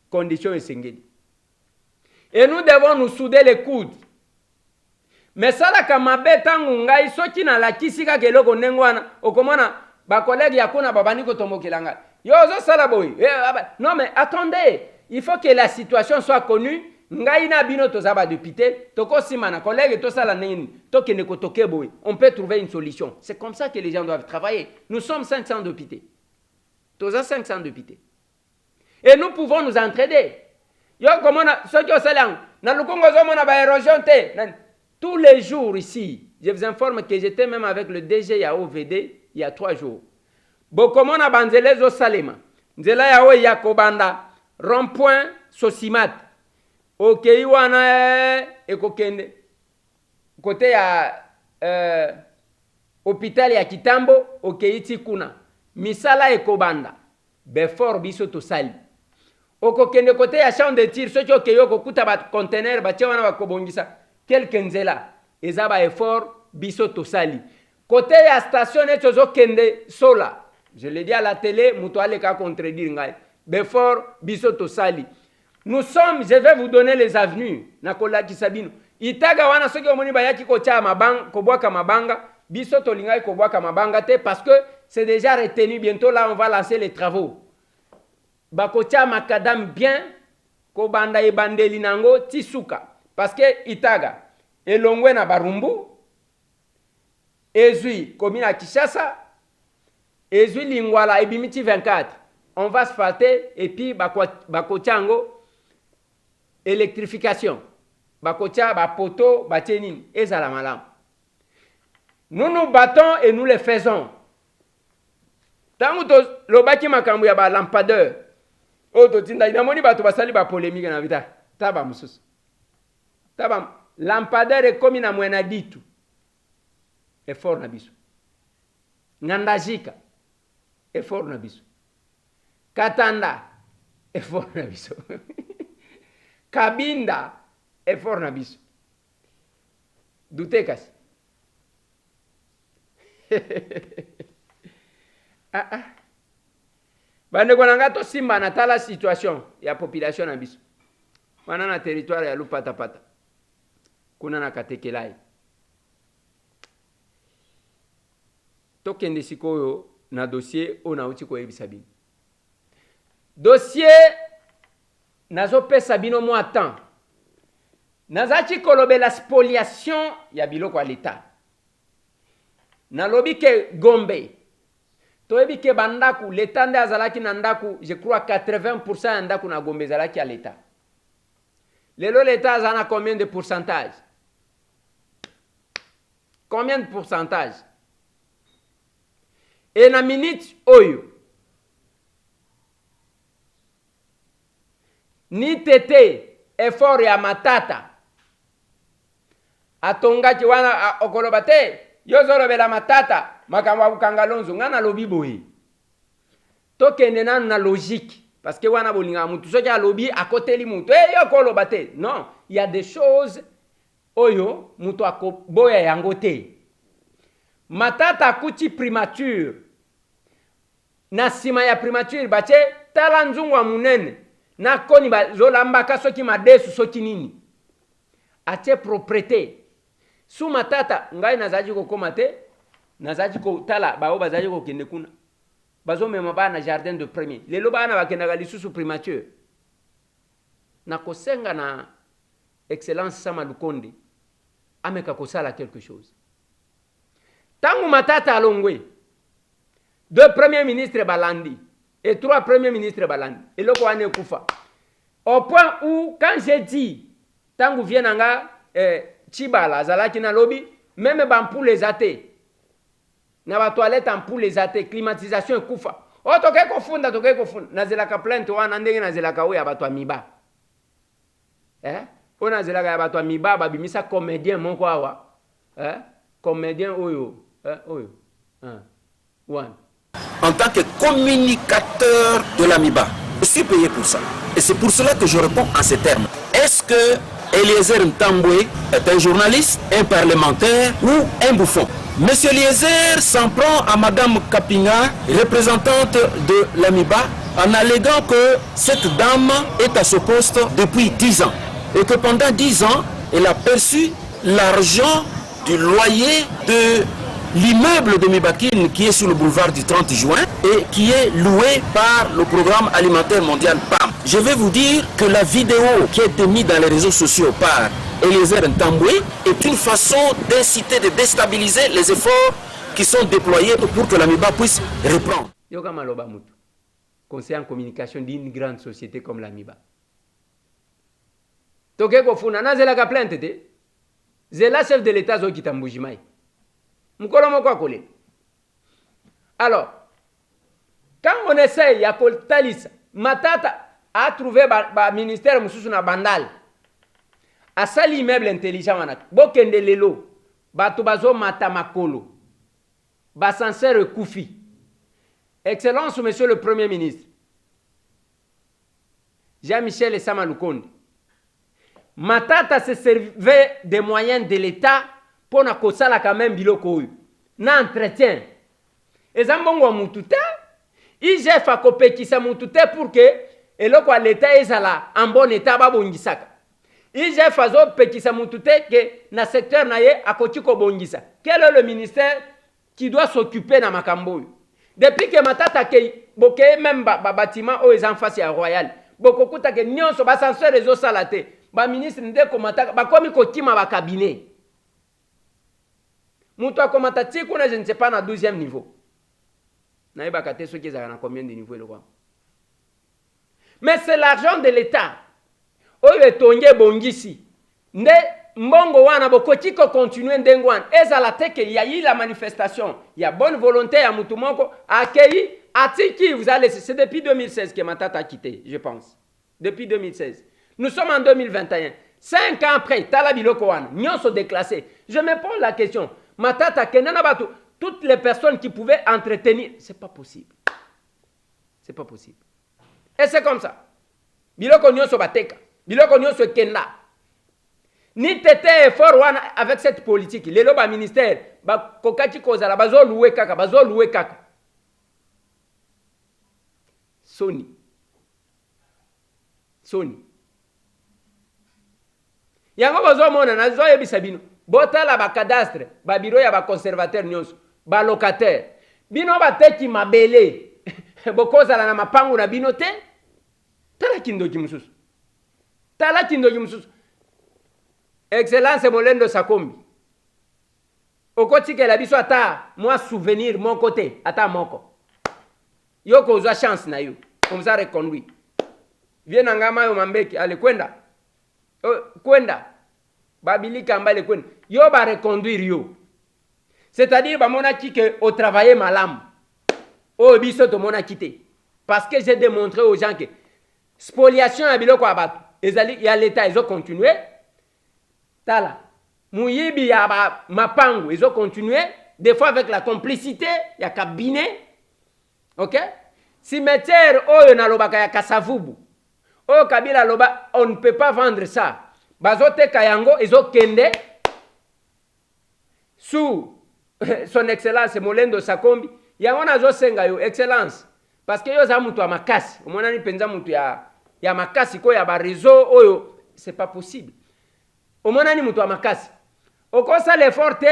condition esengeli. Et nous devons nous souder les coudes. Mais sala kama betangu ngai soki na lakisi ka keloko nengwana okomona ba collègue yakuna babani ko tomokelanga yo zo sala boy non mais attendez, il faut que la situation soit connue. Ngai na bino to zaba député toko sima na collègue to sala nini to kene ko toke boy, on peut trouver une solution. C'est comme ça que les gens doivent travailler. Nous sommes 500 députés, toza 500 députés, et nous pouvons nous entraider. Yo komona soki o salang na lukongo zo mona ba érosion te. Tous les jours ici, je vous informe que j'étais même avec le DG ya OVD il y a 3 jours. Bokomona banzelezo salema. Nzela ya ya kobanda rond-point Sosimat. Okei wana ekokende. Côté ya hôpital ya Kitambo, okei tikuna. Misala ekobanda. Before biso to sali. Okokende côté ya champ de tir, soki okeyo kokuta ba conteneur ba wana bakobongisa. Quelques nzela ezaba effort biso tosali côté ya station etozo kende sola, je le dis à la télé muto aleka contredire ngai befort biso tosali. Nous sommes, je vais vous donner les avenues na kolaki sabino itaga wana soki omoni bayaki ko tia mabanga ko bwaka mabanga biso tolingai ko bwaka mabanga te parce que c'est déjà retenu. Bientôt là on va lancer les travaux bako tia makadam bien ko banda ebandeli nango tisuka. Parce que Itaga, Elongwe na Barumbu, Ezui, commune à Kishasa, Ezui Lingwala, Ebimiti 24. On va asphalter et puis Bakochango, électrification. Bakocha, Bapoto, Batenin, Ezalamalam. Nous nous battons et nous le faisons. Tant que le baki makambu ya ba lampadaire, oto tinda inamoni bato basali ba polémique na vita, taba mususu. Tabam lampadaire komi na mwena ditu effort na biso ngandajika effort na biso katanda effort na biso kabinda effort na biso dutekas bande konanga to simba na tala situation ya population na biso wana na territoire ya Lupata Pata kuna na katekelai tokende sikoyo na dossier ona uti ko yebisa bino dossier nazo pesa bino mo temps nazaki kolobela spoliation ya biloko ya l'État nalobi ke Gombe toyebi ke bandaku l'État nde azalaki na ndaku je crois 80% ya ndaku na Gombe azalaki ya l'État. Lelo l'État a combien de pourcentage? Combien de pourcentage? Et na minute oyo ni tete effort ya matata atonga ki wana okolobate yozolobela matata makambo ya bukangalonzo ngana lobi boye tokende nanu na logique parce que wana bolinga mutu soki alobi akoteli mutu yo koloba te. Non, il y a des choses oyo mutu akoboya yango te. Matata akuti primature na sima ya primature bache tala nzungu wa munene na koni bazolambaka soki madesu soki nini ache propriété su matata ngai nazaji kokoma te nazaji kotala bao bazaji kokende kuna bazomema bana jardin de premier lelo bana bakendaka lisusu primature na kosenga na excellence Sama Lukonde ameka kosala quelque chose. Tangu matata alongwe 2 premiers ministres balandi et 3 premiers ministres balandi eloko wane kufa au point où quand j'ai dit tangu vienanga Chibala zalaki na lobby même bampule ezate na ba toilette ampule ezate climatisation kufa o toke kofunda nazelaka plainte wana ndenge nazelaka oya bato amiba ona zelaka ya bato amiba babimisa comédien moko awa comédien oyo one en tant que communicateur de l'AMIBA. Je suis payé pour ça. Et c'est pour cela que je réponds en ces termes. Est-ce que Eliezer Ntambwe est un journaliste, un parlementaire ou un bouffon? Monsieur Eliezer s'en prend à Madame Kapinga, représentante de l'AMIBA, en alléguant que cette dame est à ce poste depuis 10 ans. Et que pendant 10 ans, elle a perçu l'argent du loyer de l'immeuble de Mibakine qui est sur le boulevard du 30 juin et qui est loué par le programme alimentaire mondial PAM. Je vais vous dire que la vidéo qui a été mise dans les réseaux sociaux par Eliezer Ntambwe est une façon d'inciter, de déstabiliser les efforts qui sont déployés pour que l'AMIBA puisse reprendre. Yoka Maloba Moutou, conseiller en communication d'une grande société comme l'AMIBA. Toke kofuna na zela ka plainte te. Zela chef de l'État zo kitambujimai. Mukolo moko akole. Alors, quand on essaye ya koltalisa, Matata a trouvé ba ministère mususu na bandal. A sali immeuble intelligent wana. Bokende lelo, bato bazo mata makolo. Ba sincère Koufi. Excellence monsieur le Premier ministre. Jean-Michel Sama Lukonde. Matata se servait des moyens de l'État pour na kosala quand même biloko oyo. Na entretien. Ezambongo mutute, IGF akopekisa mutute pour que eloko à l'État ezala en bon état babongisaka. IGF azo pekisa mutute que na secteur na ye akoti ko bongisa. Quel est le ministère qui doit s'occuper na makambo oyo? Depuis que Matata ke boke même bâtiment o en face ya royal. Bokokuta ke nyonso ba censeur ezo salate. Ba ministre ndeko Matata ba komi kotima ba cabinet. Moutou a commenté qu'on je ne sais pas na 12e niveau. Naïe bakate ceux qui ont combien de niveaux le roi. Mais c'est l'argent de l'État. Oyo etonge bongisi. Ne mbongo wana bokoti ko continuer ndengwan. Ezala teke il y a eu la manifestation. Il y a bonne volonté à Moutou Moko accueilli Atiki vous allez c'est depuis 2016 que Matata a quitté, je pense. Depuis 2016. Nous sommes en 2021. 5 ans après, Tala Biloko wana, nyon sont déclassés. Je me pose la question. Matata Kenana Batou, toutes les personnes qui pouvaient entretenir, c'est pas possible. C'est pas possible. Et c'est comme ça. Biloko nyonso bateka, biloko nyonso kenda. Ni tete effort wana avec cette politique, les loba ministère, ba kokati kozala bazo loué kaka. Sony. Yango bazo mona na zo yebisa bino. Botala ba cadastre, ba bureau ya ba conservateur nyonso, ba locataire. Bino ba teki mabele. Bokozala na mapangu na bino te. Tala kindoki mususu. Excellence Molendo Sakombi. Okoti ke la biso ata moi souvenir mon côté, ata moko. Yoko uzwa chance na yo. Comme ça reconduit. Viens ngama yo mambeki ale kwenda. Kwenda. Babilika mbale kwenda. Yo ba reconduire yo. C'est-à-dire ba mona ki que au travailler malam. O biso to mona quitté. Parce que j'ai démontré aux gens que spoliation à biloko abatu. Il y a l'État, ils ont continué. Tala. Mouyibi ya ba mapangu, ils ont continué. Des fois avec la complicité, il y a cabinet. Ok? Cimetière oyo na lobaka ya Kasavubu. Oyo Kabila loba, on ne peut pas vendre ça. Bazoteka yango ezokende sous son excellence Molendo Sakombi. Yango nazosenga yo excellence. Parce que yo za mutu ya makasi. Omona ni penza mutu ya makasi ko ya ba réseau oyo, c'est pas possible. Omona ni mutu ya makasi. Okosa l'effort te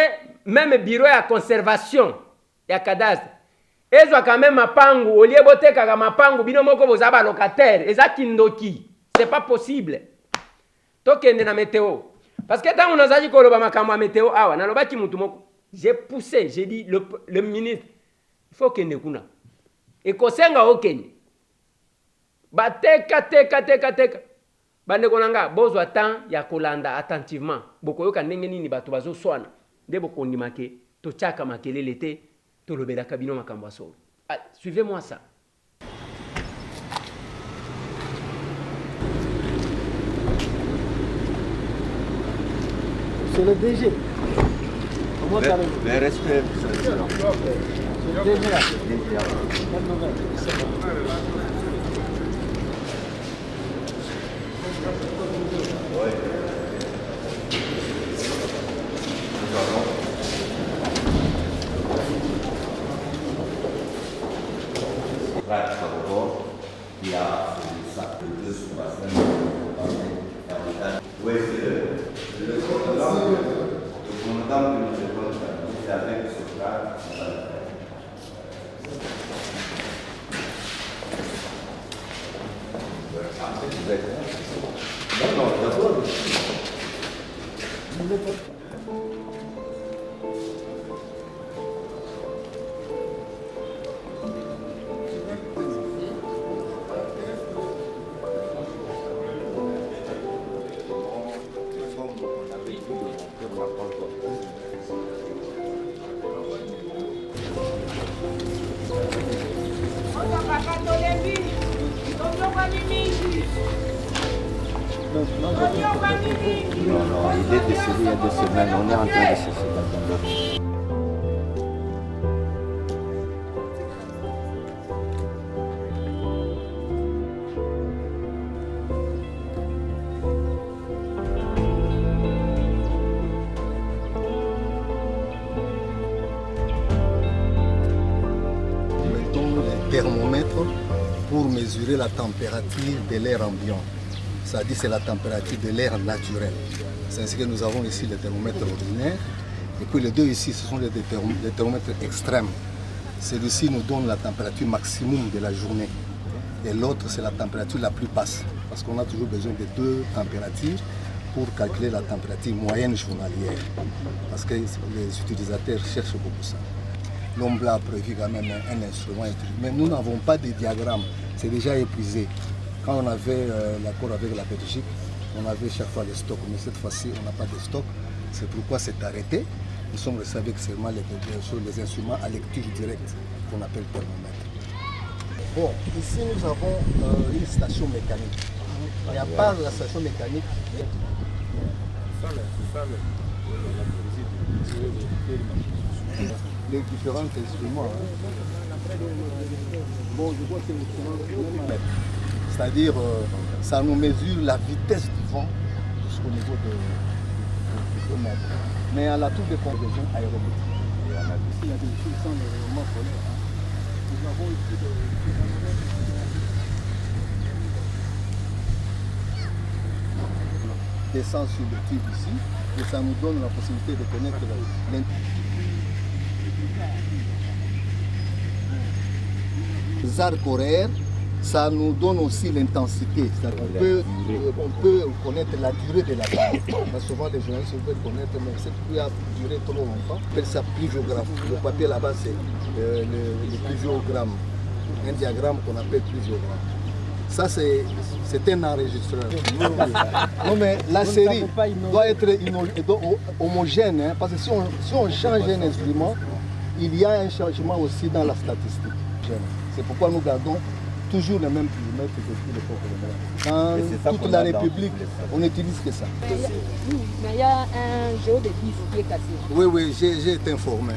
même bureau ya conservation ya cadastre. Ezwa quand même mapangu olie boteka ka mapangu bino moko boza ba locataire eza kindoki. C'est pas possible. Tokende na météo. Parce que tant on a dit koloba makambo ya météo awa na lobaki mutu moko. J'ai poussé, j'ai dit le ministre il faut kende kuna. Et kosenga okende. Bateka teka. Bande konanga bozwa temps ya kolanda attentivement. Bokoyoka ndenge nini bato bazo swana. Nde bokondima ke to chaka makelele te to lobela kabino makambo aso. Suivez-moi ça. C'est le DG. Comment ça va? Le respect. C'est le DG là. Bonne nouvelle. Non, il est décédé il y a 2 semaines. On est en train de chercher quelqu'un. Mettons les thermomètres pour mesurer la température de l'air ambiant. Ça dit c'est la température de l'air naturel. C'est ainsi que nous avons ici les thermomètres ordinaires. Et puis les deux ici, ce sont des thermomètres extrêmes. Celui-ci nous donne la température maximum de la journée. Et l'autre, c'est la température la plus basse. Parce qu'on a toujours besoin de 2 températures pour calculer la température moyenne journalière. Parce que les utilisateurs cherchent beaucoup ça. L'homme a prévu quand même un instrument. Mais nous n'avons pas de diagramme. C'est déjà épuisé. Quand on avait l'accord avec la Belgique, on avait chaque fois le stock, mais cette fois-ci, on n'a pas de stock. C'est pourquoi c'est arrêté. Nous sommes restés avec seulement les instruments à lecture directe, qu'on appelle thermomètre. Bon, ici nous avons une station mécanique. Et à part la station mécanique, les différents instruments. Bon, je vois que l'instrument, c'est-à-dire, ça nous mesure la vitesse du vent jusqu'au niveau de mètre. Mais à la tour de conversion aérobique. Et on a ici, il y a des choses sans le rayonnement polaire. Nous avons ici des descend sur le tube ici, et ça nous donne la possibilité de connaître les arcs horaires. Ça nous donne aussi l'intensité. On peut connaître la durée de la pluie. Souvent les journalistes veulent connaître, mais cette pluie a duré trop longtemps. On appelle ça pluviogramme. Le papier là-bas, c'est le pluviogramme. Un diagramme qu'on appelle pluviogramme. Ça, c'est un enregistreur. Non, mais la série doit être homogène, hein, parce que si on change un instrument, il y a un changement aussi dans la statistique. C'est pourquoi nous gardons toujours le même kilomètre depuis l'époque. Dans toute la République, on n'utilise que ça. Mais il y a un jeu de disque qui est cassé. Oui, j'ai été informé.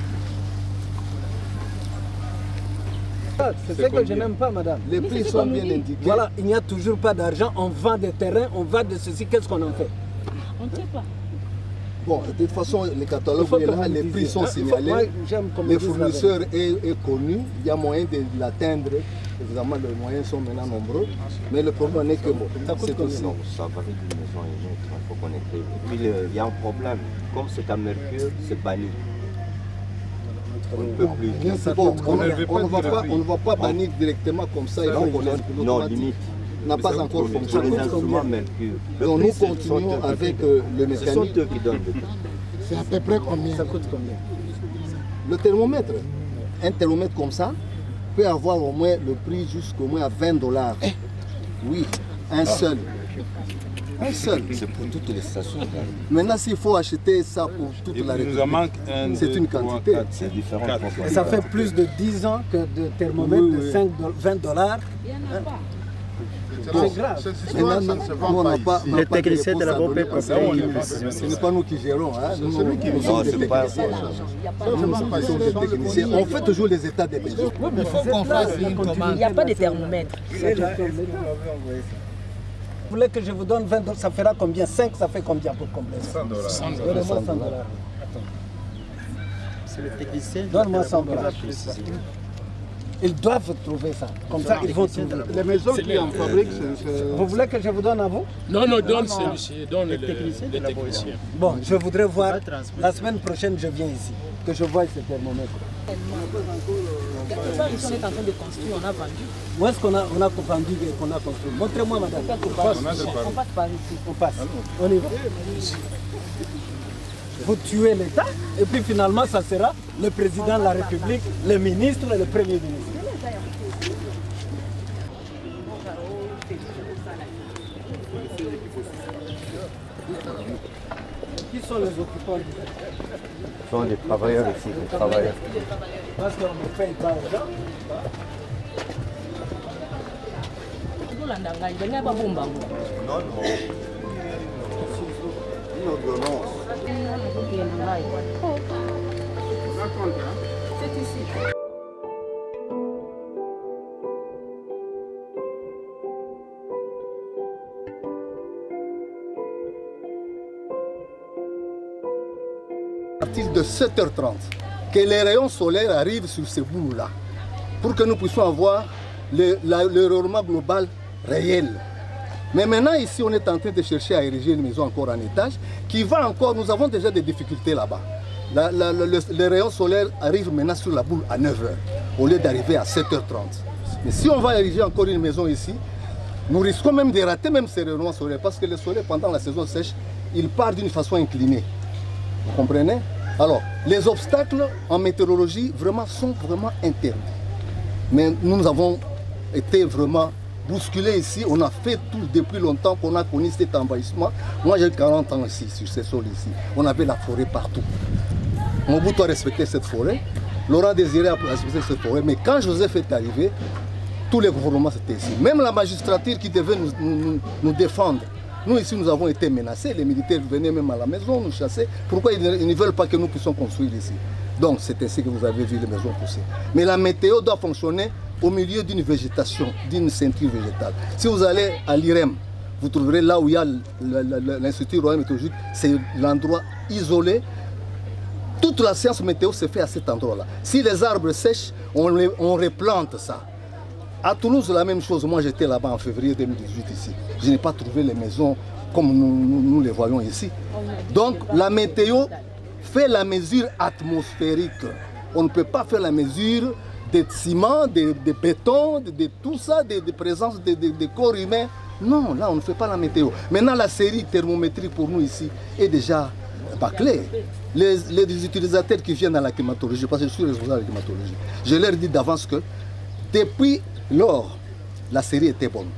C'est ce que je n'aime pas, madame. Les prix sont bien indiqués. Voilà, il n'y a toujours pas d'argent, on vend des terrains, on vend de ceci, qu'est-ce qu'on en fait? On ne sait pas. Bon, de toute façon, les catalogues, les prix sont signalés, les fournisseurs est connu, il y a moyen de l'atteindre. Évidemment, les moyens sont maintenant nombreux, mais le problème n'est que bon. C'est aussi. Non, ça varie d'une maison à une autre, il faut qu'on écrive. Et puis il y a un problème, comme c'est à Mercure, c'est banni. On ne peut plus. Bon, on ne va pas bannir directement comme ça, il faut qu'on non, limite. N'a pas encore fonctionné. Les instruments Mercure. Donc nous continuons avec le mécanique. Ce sont eux qui donnent le temps. C'est à peu près combien? Ça coûte combien? Le thermomètre, un thermomètre comme ça peut avoir au moins le prix jusqu'au moins à $20. Oui, un seul. Un seul. C'est pour toutes les stations. Maintenant, s'il faut acheter ça pour toute la République, c'est une quantité. C'est différent. Et ça fait plus de 10 ans que de thermomètres de $20. Il n'y en a pas. C'est grave. Les techniciens de la BOP, ce n'est pas nous qui gérons. Nous sommes des techniciens. On fait toujours les états des maisons. Il faut qu'on fasse une commande. Il n'y a pas de thermomètre. Vous voulez que je vous donne $20, ça fera combien? 5, ça fait combien pour combler? $100. Donne-moi $100. C'est le technicien. Donne-moi $100. Ils doivent trouver ça. Comme ça, ils vont trouver. Les maisons qui en fabriquent, vous voulez que je vous donne à vous? Non, donne celui-ci, donne le technicien. Bon, je voudrais voir, la semaine prochaine, je viens ici, que je vois ce thermomètre. Quelque part, ici, on est en train de construire, on a vendu. Où est-ce qu'on a vendu et qu'on a construit? Montrez-moi, madame. On passe par ici. On passe. On y va. Vous tuez l'État et puis finalement, ça sera le président de la République, le ministre et le premier ministre. Qui sont les occupants du fait? Ce sont des travailleurs ici, des travailleurs. Parce qu'on ne paye pas aux gens. Non. Une ordonnance. C'est ici. À partir de 7h30, que les rayons solaires arrivent sur ces boules-là, pour que nous puissions avoir le rayonnement global réel. Mais maintenant, ici, on est en train de chercher à ériger une maison encore en étage, qui va encore, nous avons déjà des difficultés là-bas. Les rayons solaires arrivent maintenant sur la boule à 9h, au lieu d'arriver à 7h30. Mais si on va ériger encore une maison ici, nous risquons même de rater même ces rayonnements solaires, parce que le soleil, pendant la saison sèche, il part d'une façon inclinée. Vous comprenez? Alors, les obstacles en météorologie vraiment sont vraiment interdits. Mais nous avons été vraiment bousculés ici. On a fait tout depuis longtemps qu'on a connu cet envahissement. Moi, j'ai 40 ans ici, sur ces sols ici. On avait la forêt partout. Mobutu a respecté cette forêt. Laurent Désiré a respecté cette forêt. Mais quand Joseph est arrivé, tous les gouvernements étaient ici. Même la magistrature qui devait nous défendre. Nous ici, nous avons été menacés. Les militaires venaient même à la maison nous chasser. Pourquoi ils ne veulent pas que nous puissions construire ici? Donc c'est ainsi que vous avez vu les maisons pousser. Mais la météo doit fonctionner au milieu d'une végétation, d'une ceinture végétale. Si vous allez à l'IREM, vous trouverez là où il y a l'Institut Royal Météorologique, c'est l'endroit isolé. Toute la science météo se fait à cet endroit-là. Si les arbres sèchent, on replante ça. À Toulouse, la même chose. Moi, j'étais là-bas en février 2018 ici. Je n'ai pas trouvé les maisons comme nous les voyons ici. Donc, la météo fait la mesure atmosphérique. On ne peut pas faire la mesure de ciment, de béton, de tout ça, de présence de corps humains. Non, là, on ne fait pas la météo. Maintenant, la série thermométrique pour nous ici est déjà bâclée. Les utilisateurs qui viennent à la climatologie, parce que je suis responsable de la climatologie, je leur dis d'avance que depuis lors, la série était bonne.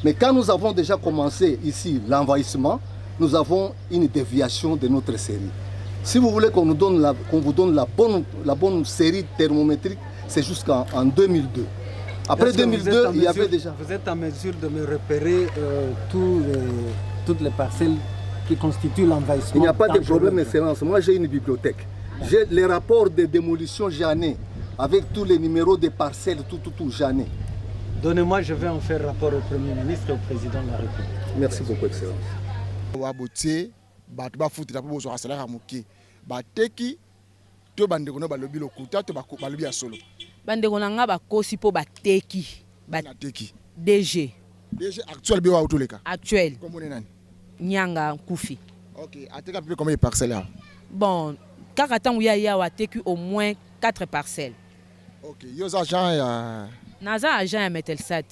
Mais quand nous avons déjà commencé ici l'envahissement, nous avons une déviation de notre série. Si vous voulez qu'on vous donne la bonne série thermométrique, c'est jusqu'en 2002. Après 2002, il y avait déjà... Vous êtes en mesure de me repérer toutes les parcelles qui constituent l'envahissement? Il n'y a pas de problème d'excellence. Moi, j'ai une bibliothèque. J'ai les rapports de démolition Jeannet avec tous les numéros des parcelles, tout, jamais. Donnez-moi, je vais en faire rapport au Premier ministre et au Président de la République. Merci beaucoup, Excellence. Wabotie, Batba Fouti, Tapo Bozo, Asala Ramouki, Bateki, to bandeko no balobi lokuta, to balobi ya solo. Bandeko nanga bakosi po bateki. Bateki. DG. DG actuel biwa autoleka. Actuel. Comment on est Nyanga Koufi. Ok, ateka plus combien de parcelles? Bon, Karatan Ouya a teki au moins 4 parcelles. Ok, yo agent ya Naza agent ya Metelsat.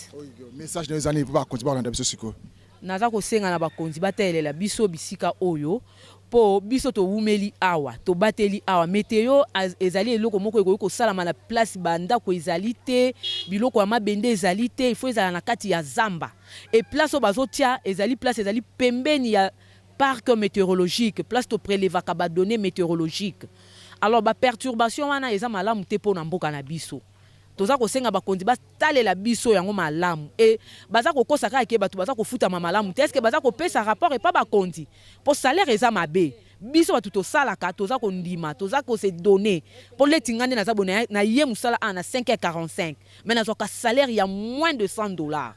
Message de années pour continuer à biso siko. Naza ko senga na bakonzi batelela biso bisika oyo po biso to wumeli awa to bateli awa meteo ezali eloko moko ekoki kosalama na place banda ko ezali te biloko ya mabende ezali te il faut ezala na kati ya zamba et place o bazotia ezali place ezali pembeni ya parc météorologique place to prélevaka ba données météorologiques alors ba perturbation wana eza malamu te po na mboka na biso toza kosenga bakonzi batalela biso yango malamu et baza kokosa kaka ke bato baza kofuta malamu te est-ce que baza kopesa rapport et pas bakonzi pour salaire eza mabe biso batu tosalaka toza kondima toza ko se donner pour les tingane na zabona na ye musala na 5h45 mais na zoka salaire ya moins de $100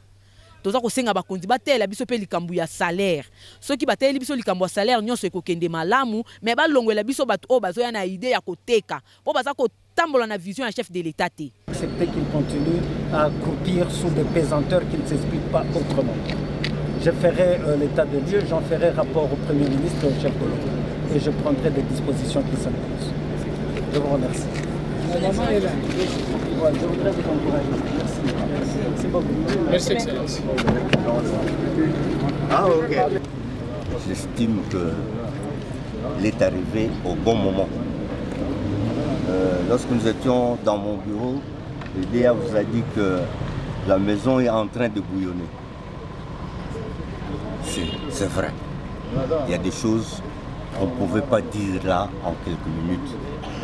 toza kosenga bakonzi batela biso pe likambu ya salaire soki bateli biso likambu ya salaire nyonso ekokende malamu mais balongwela biso bato o bazoya na idée ya koteka po baza ko tambola na vision à chef de l'État. Accepter qu'il continue à croupir sous des pesanteurs qui ne s'expliquent pas autrement. Je ferai l'état de lieu, j'en ferai rapport au Premier ministre et au chef de l'État. Et je prendrai des dispositions qui s'imposent. Je vous remercie. Je voudrais vous encourager. Merci beaucoup. Merci, Excellence. Ah, ok. J'estime qu'il est arrivé au bon moment. Lorsque nous étions dans mon bureau, le DA vous a dit que la maison est en train de bouillonner. C'est vrai. Il y a des choses qu'on ne pouvait pas dire là en quelques minutes,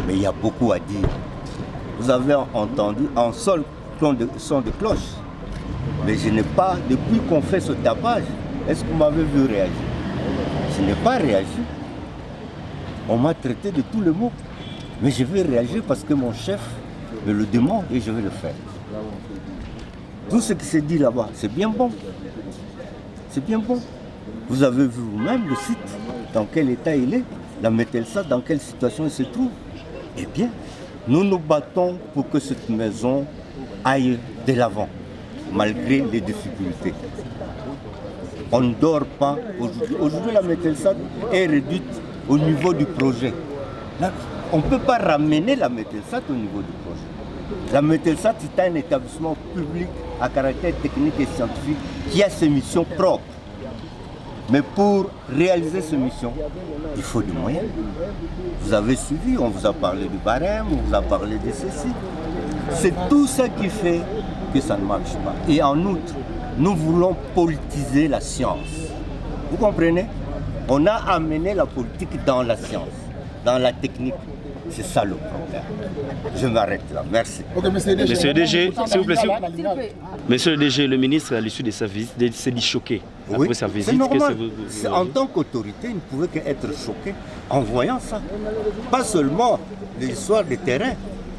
mais il y a beaucoup à dire. Vous avez entendu un seul son de cloche, mais je n'ai pas, depuis qu'on fait ce tapage, est-ce que vous m'avez vu réagir? Je n'ai pas réagi. On m'a traité de tous les mots. Mais je vais réagir parce que mon chef me le demande et je vais le faire. Tout ce qui s'est dit là-bas, c'est bien bon. C'est bien bon. Vous avez vu vous-même le site, dans quel état il est, la Metelsat, dans quelle situation il se trouve. Eh bien, nous nous battons pour que cette maison aille de l'avant, malgré les difficultés. On ne dort pas aujourd'hui. Aujourd'hui, la Metelsat est réduite au niveau du projet. Là, on ne peut pas ramener la Metelsat au niveau du projet. La Metelsat, c'est un établissement public à caractère technique et scientifique qui a ses missions propres. Mais pour réaliser ces missions, il faut des moyens. Vous avez suivi, on vous a parlé du barème, on vous a parlé de ceci. C'est tout ça qui fait que ça ne marche pas. Et en outre, nous voulons politiser la science. Vous comprenez? On a amené la politique dans la science, dans la technique. C'est ça le problème. Je m'arrête là. Merci. Okay, monsieur le DG, s'il vous plaît. Monsieur le DG, le ministre, à l'issue de sa visite, s'est dit choqué après sa visite. C'est normal. En tant qu'autorité, il ne pouvait qu'être choqué en voyant ça. Pas seulement l'histoire des terrains,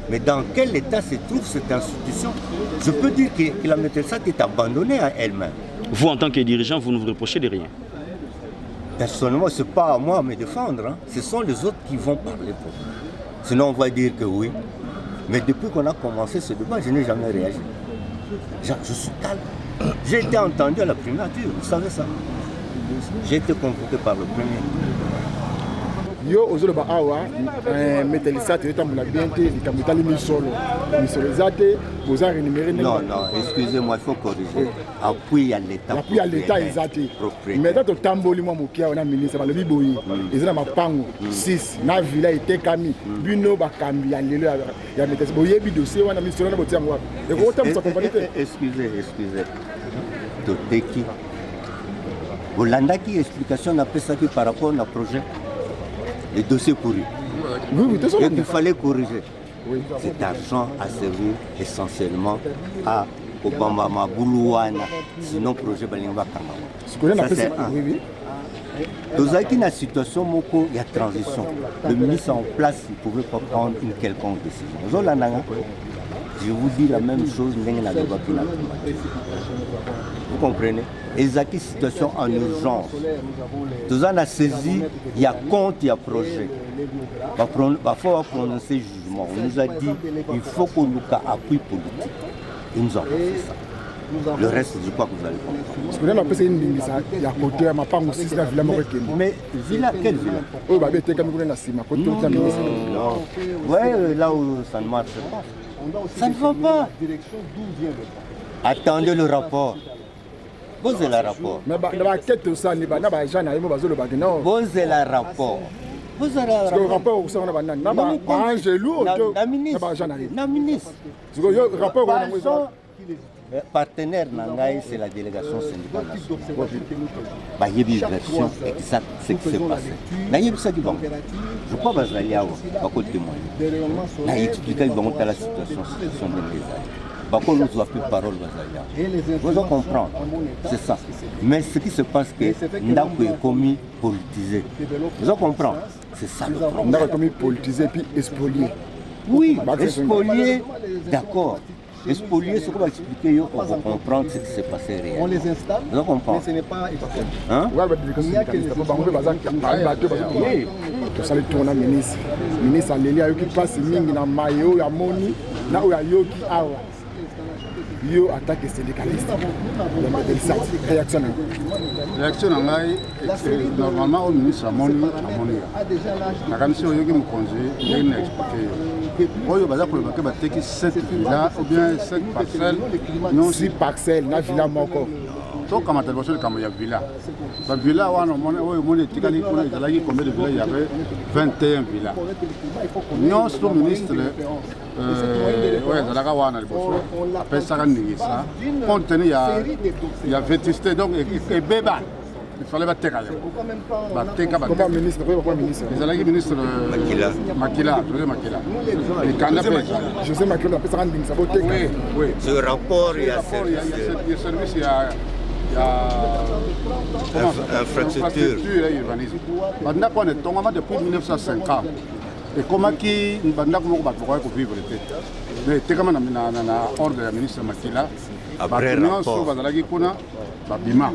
mais dans quel état se trouve cette institution. Je peux dire que la Metelsat est abandonnée à elle-même. Vous, en tant que dirigeant, vous ne vous reprochez de rien? Personnellement, ce n'est pas à moi à me défendre. Hein. Ce sont les autres qui vont parler pour moi. Sinon, on va dire que oui. Mais depuis qu'on a commencé ce débat, je n'ai jamais réagi. Je suis calme. J'ai été entendu à la primature, vous savez ça. J'ai été convoqué par le premier. Yo ozoloba awa Metelsat etambola bien te likambo etali misolo eza te boza rémunéré. Non, excusez-moi, il faut corriger. Appui à l'État. Appui à l'État eza te. Mais tant totamboli mwa mokia wana ministre balobi boyi eza na mapango 6 na villa etekami bino bakambi ya lelo ya Metelsat boyebi dossier wana misolo na botiango wapi eko otambusa compagnie te. Excusez. Toteki. Olandaki explication na pesaki par rapport au projet. Les dossiers pourris. Et qu'il fallait corriger. Cet argent a servi essentiellement à Obama Maboulouana, sinon projet Balingba Kama. Ça c'est un. Dans une situation où il y a transition, le ministre en place, il ne pouvait pas prendre une quelconque décision. Je vous dis la même chose, vous comprenez? Et il y a une situation en urgence. Nous avons saisi, il y a compte, il y a projet. Il faut prononcer jugement. On nous a dit qu'il faut qu'on nous ait appui politique. Ils nous ont fait ça. Le reste, je crois que vous allez comprendre. Parce que là, on a une ligne, il y a côté, ma part aussi, c'est la villa Morekeni. Mais villa, quelle villa? Oh, bah, t'es comme une assima, côté de la ministre. Non. Ouais, là où ça ne marche pas. Ça ne va pas. Attendez le rapport. Posez le rapport. Mais la quête, ça, il y a des gens qui ont besoin de bagage. Posez le rapport. Vous avez parce que le rapport, vous savez, la ministre. Le rapport, partenaire Nangaï, c'est la délégation syndicale nationale. Il y a une version exacte de ce qui s'est passé. Je crois que vous allez témoigner. Il a expliqué la situation de l'État. Par contre, nous n'avons plus de parole. Vous allez comprendre. C'est ça. Mais ce qui se passe, c'est que Ndako est commis politisé. Vous allez comprendre. C'est ça le problème. Ndako est commis politisé puis expolié. Oui, expolié, d'accord. Spolier, ce qu'on va expliquer, on va comprendre ce qui s'est passé réellement. On les installe, mais ce n'est pas efficace. Hein? Il y a que ça le tourne à ministre. Ministre a l'élé qui passe mingi na mayo ya moni na o ya yoki awa. Yo attaque syndicaliste. Réaction. Réaction normalement au ministre Amoni. La commission yoki me conseille, il y a une expliqué. Oyo baza ko lebaka bateki 7 villas ou bien 7 parcelles non 6 parcelles na villa moko to kama teleboso kama ya villa ba villa wana oyo moni tikali kuna ezalaki combien de villas il y avait 21 villas non c'est le ministre ouais ezalaka wana liboso apesaka ningisa compte tenu ya vétusté donc ebeba il fallait battre comment ministre le ministre Makila José Makila oui ce rapport il y a service il y a infrastructure et urbanisme bandako on est tongama depuis 1950 et comment qui bandako moko bato ko vivre mais tekama na ordre ya ministre Makila après rapport bazalaki kuna babima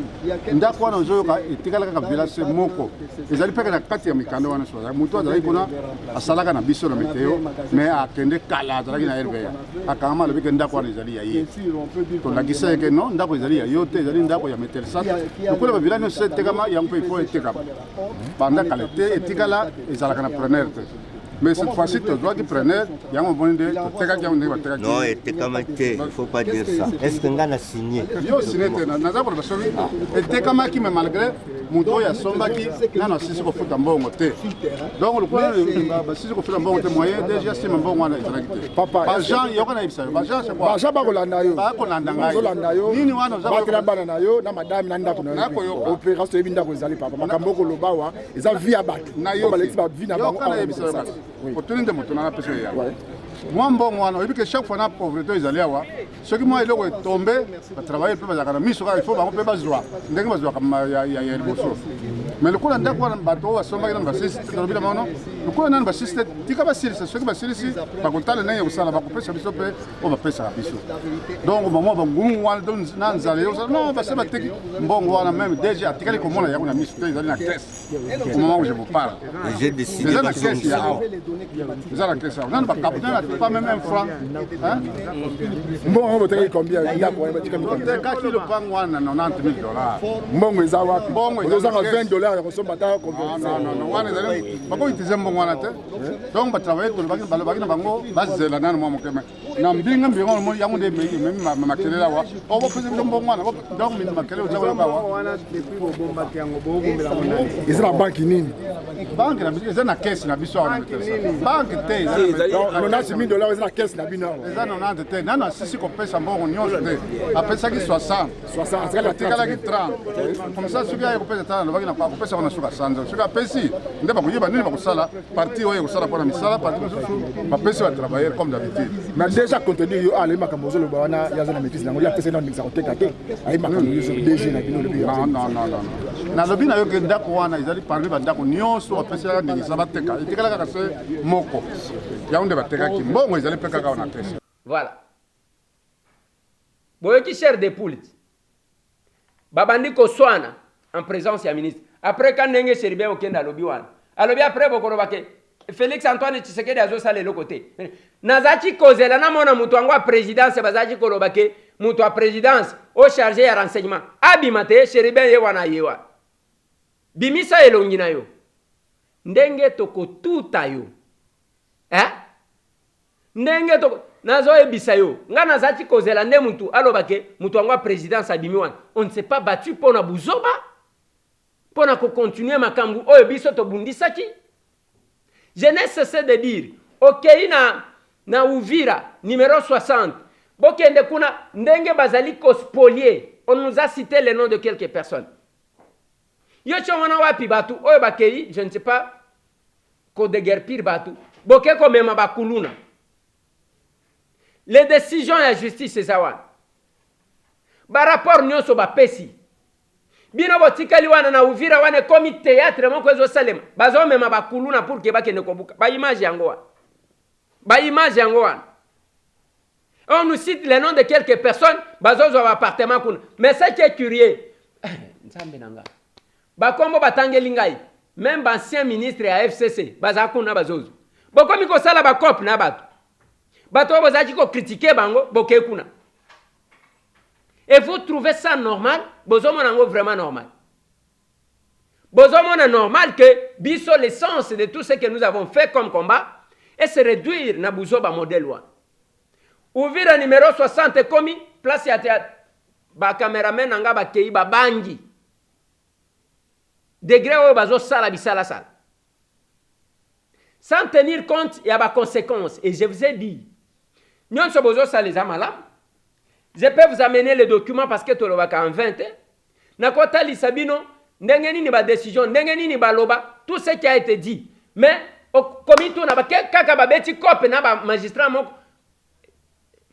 ndako wana ozoyoka etikala kaka village moko ezali mpe na kati ya mikanda wana soza moto azalaki kuna asalaka na biso na meteo mais akende kala azalaki na RVA akangama alobi ke ndako wana ezali ya ye tolakisa eke non ndako ezali ya yo te ezali ndako ya Metelsat lokola bavillage nyonso etekama yango mpe ifo etekama banda kala te etikala ezalaka na preneur te. Mais cette fois-ci, tu dois preneur, il y a un bon idée, non, et il ne faut pas dire ça. Est-ce qu'on a signé? Yo signé, et Tekama qui me malgré, Mouto ya Sombaki, non, si c'est pour foutre un bon côté. Donc le problème, si c'est pour foutre un bon côté moyen, déjà c'est un bon moyen. Papa, Jean, il y a un épisode. Jean, c'est quoi? Jean, Bagolandayo. Bagolandayo. Nini wana, Bakela Bananayo, na madame Nanda Kunayo. Opération Ebinda Kozali, papa. Makamboko Lobawa, ils ont vie à battre. Nayo, moi, bon, moi, que chaque fois, la pauvreté, ils allaient avoir. Ce qui moi, ils est tombé, à travailler, il faut pas se voir. Mais le coup d'un bateau, à son bagage, le coup d'un bassiste, tu vas passer, c'est ce qui va passer ici. Par contre, le nez, on va couper sa biseau, on va passer sa biseau. Donc, au moment où on donne, non, parce que bon, on a même déjà, tu sais comment on a mis sur la caisse. Au moment où je vous parle, j'ai décidé de la caisse, il y a la caisse, on n'a pas même un franc. Bon, on va te dire combien il y a quand il le prend, on a $90,000. Bon, ils ont $20, ils sont batailles. Non, on va utiliser un bon one. Donc, on va travailler pour le bac, base la nana, moi, mon bien, il y a un des pays, même ma clé là, on va faire un bon one. Donc, ma clé au ils sont la banque nini? Banque, ils ont la caisse, la biseau. Banque, on a $10,000, ils ont la caisse, la bino. Ils ont 90, non, si c'est qu'on paye ça, bon, on y a. Après ça, qui 60. 60, c'est la 30. Comme ça, celui qui a payé 30, le bac n'a pas apesa wana suka sanza suka apesi nde bakoyeba nini bakosala parti oyo ekosala mpona misala parti mosusu bapesi batravailleur comme d'habitude. Mais déjà contenu yo ale makambo ozoloba wana yaza na maîtrise nango yapesa na ndingisa koteka te ayi makambo yo DG na bino lobi. Non. nalobi na yo ke ndako wana ezali parmi bandako nyonso bapesaka ndingisa bateka etikala kaka se moko yango nde batekaki mbongo ezali mpe kaka wana pesa. Voilà. Boyoki cher de poules. Babandi koswana en présence ya ministre. Après quand ndenge Chéribin okenda lobi wana. Alobi après bokoloba ke Félix Antoine Tshisekedi azosala le côté. Nazaki kozela na mona mutu wango wa présidence bazaki koloba ke mutu wa présidence au chargé ya renseignement. Abimate Chéribin ye wana yewa. Bimisa elongi na yo. Ndenge toko tuta yo. Ndenge toko nazo ebisa yo nga nazati kozela nde mutu alobake mutu wango présidence abimi wana on ne s'est pas battu pona buzoba pona ko continuer makambu oyo biso to bundisaki. Je n'ai cessé de dire okei na Uvira numéro 60 bokende kuna ndenge bazali ko spolier on nous a cité le nom de quelques personnes yo chongona wapi batu oyo bakei je ne sais pas ko déguerpir batu boke ko mema bakuluna. Les décisions de la justice, c'est ça. Par rapport nyonso ba pesi. Bino botikali wana na Uvira wana komi théâtre moko ezo salema. Bazo mema bakuluna pour que bakende kobuka. Ba image yango wana. Ba image yango wana. On nous cite les noms de quelques personnes, bazo zo appartement kuna. Mais ce qui est curieux, nzambe nanga. Ba kombo batangeli ngai. Même ancien ministre ya FCC, bazakuna bazozo. Bokomi ko sala ba cop na bato. Bato bozaki ko critiquer bango boke kuna. Et vous trouvez ça normal? Bozomo nango vraiment normal. Bozomo na normal que biso l'essence de tout ce que nous avons fait comme combat et se réduire na buzoba modèle wa. Uvira numéro 60 komi place ya théâtre. Ba cameraman nanga ba kei ba bangi. Degré oyo bazo sala bisala sala. Sans tenir compte, il y a des conséquences. Et je vous ai dit, nous sommes les amalam. Je peux vous amener les documents parce que tu l'as en 20. Nakota Lisabino, n'engeni ni ba décision, n'engeni ni ba loba, tout ce qui a été dit. Mais, au comité, on a kaka ba beti kope na ba magistrat moko.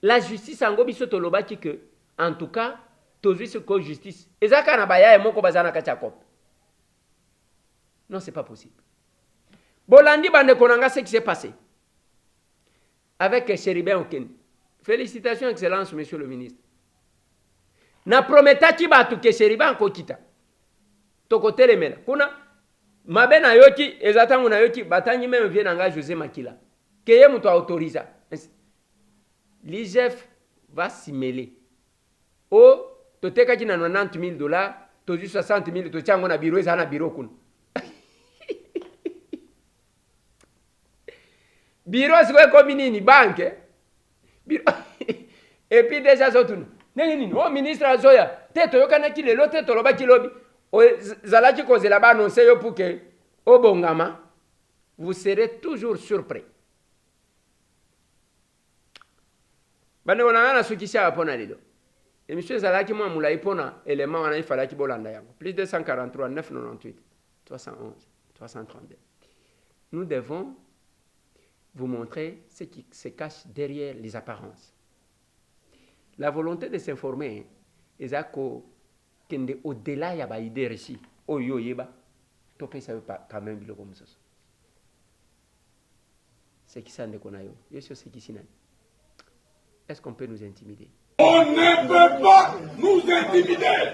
La justice en gobi soto loba ki que, en tout cas, tozu ce que justice. Ezaka na ba ya moko bazana kacha kope. Non, c'est pas possible. Bolandi bande konanga ce qui s'est passé avec Chéribin Okeni. Félicitations, Excellence, Monsieur le ministre. Na prometa ki batu ke Chéribin kokita. Toko telemela. Kuna mabe na yoki ezatangu na yoki batangi même vient nanga José Makila. Keye muto autorisa. L'IGF va s'y mêler. O toteka ki na $90,000, tozu 60,000 to chango na biro ezana biro kuna. Bureau c'est comme une banque. Et puis déjà surtout nini o ministre azoya teto yokana ki lelo teto loba ki lobi o zalaki kozela ba annoncer yo pour que au bongama vous serez toujours surpris. Bane wana na sukisha apona lelo. Et monsieur zalaki moi mulai pona élément wana ifala ki bolanda yango. Plus 243 998 311 332. Nous devons vous montrer ce qui se cache derrière les apparences. La volonté de s'informer, au-delà il y a des idées reçues. Oyo yeba, topé ça pas quand même comme ça. C'est qui ça ne connaît pas. C'est qui s'y. Est-ce qu'on peut nous intimider? On ne peut pas nous intimider.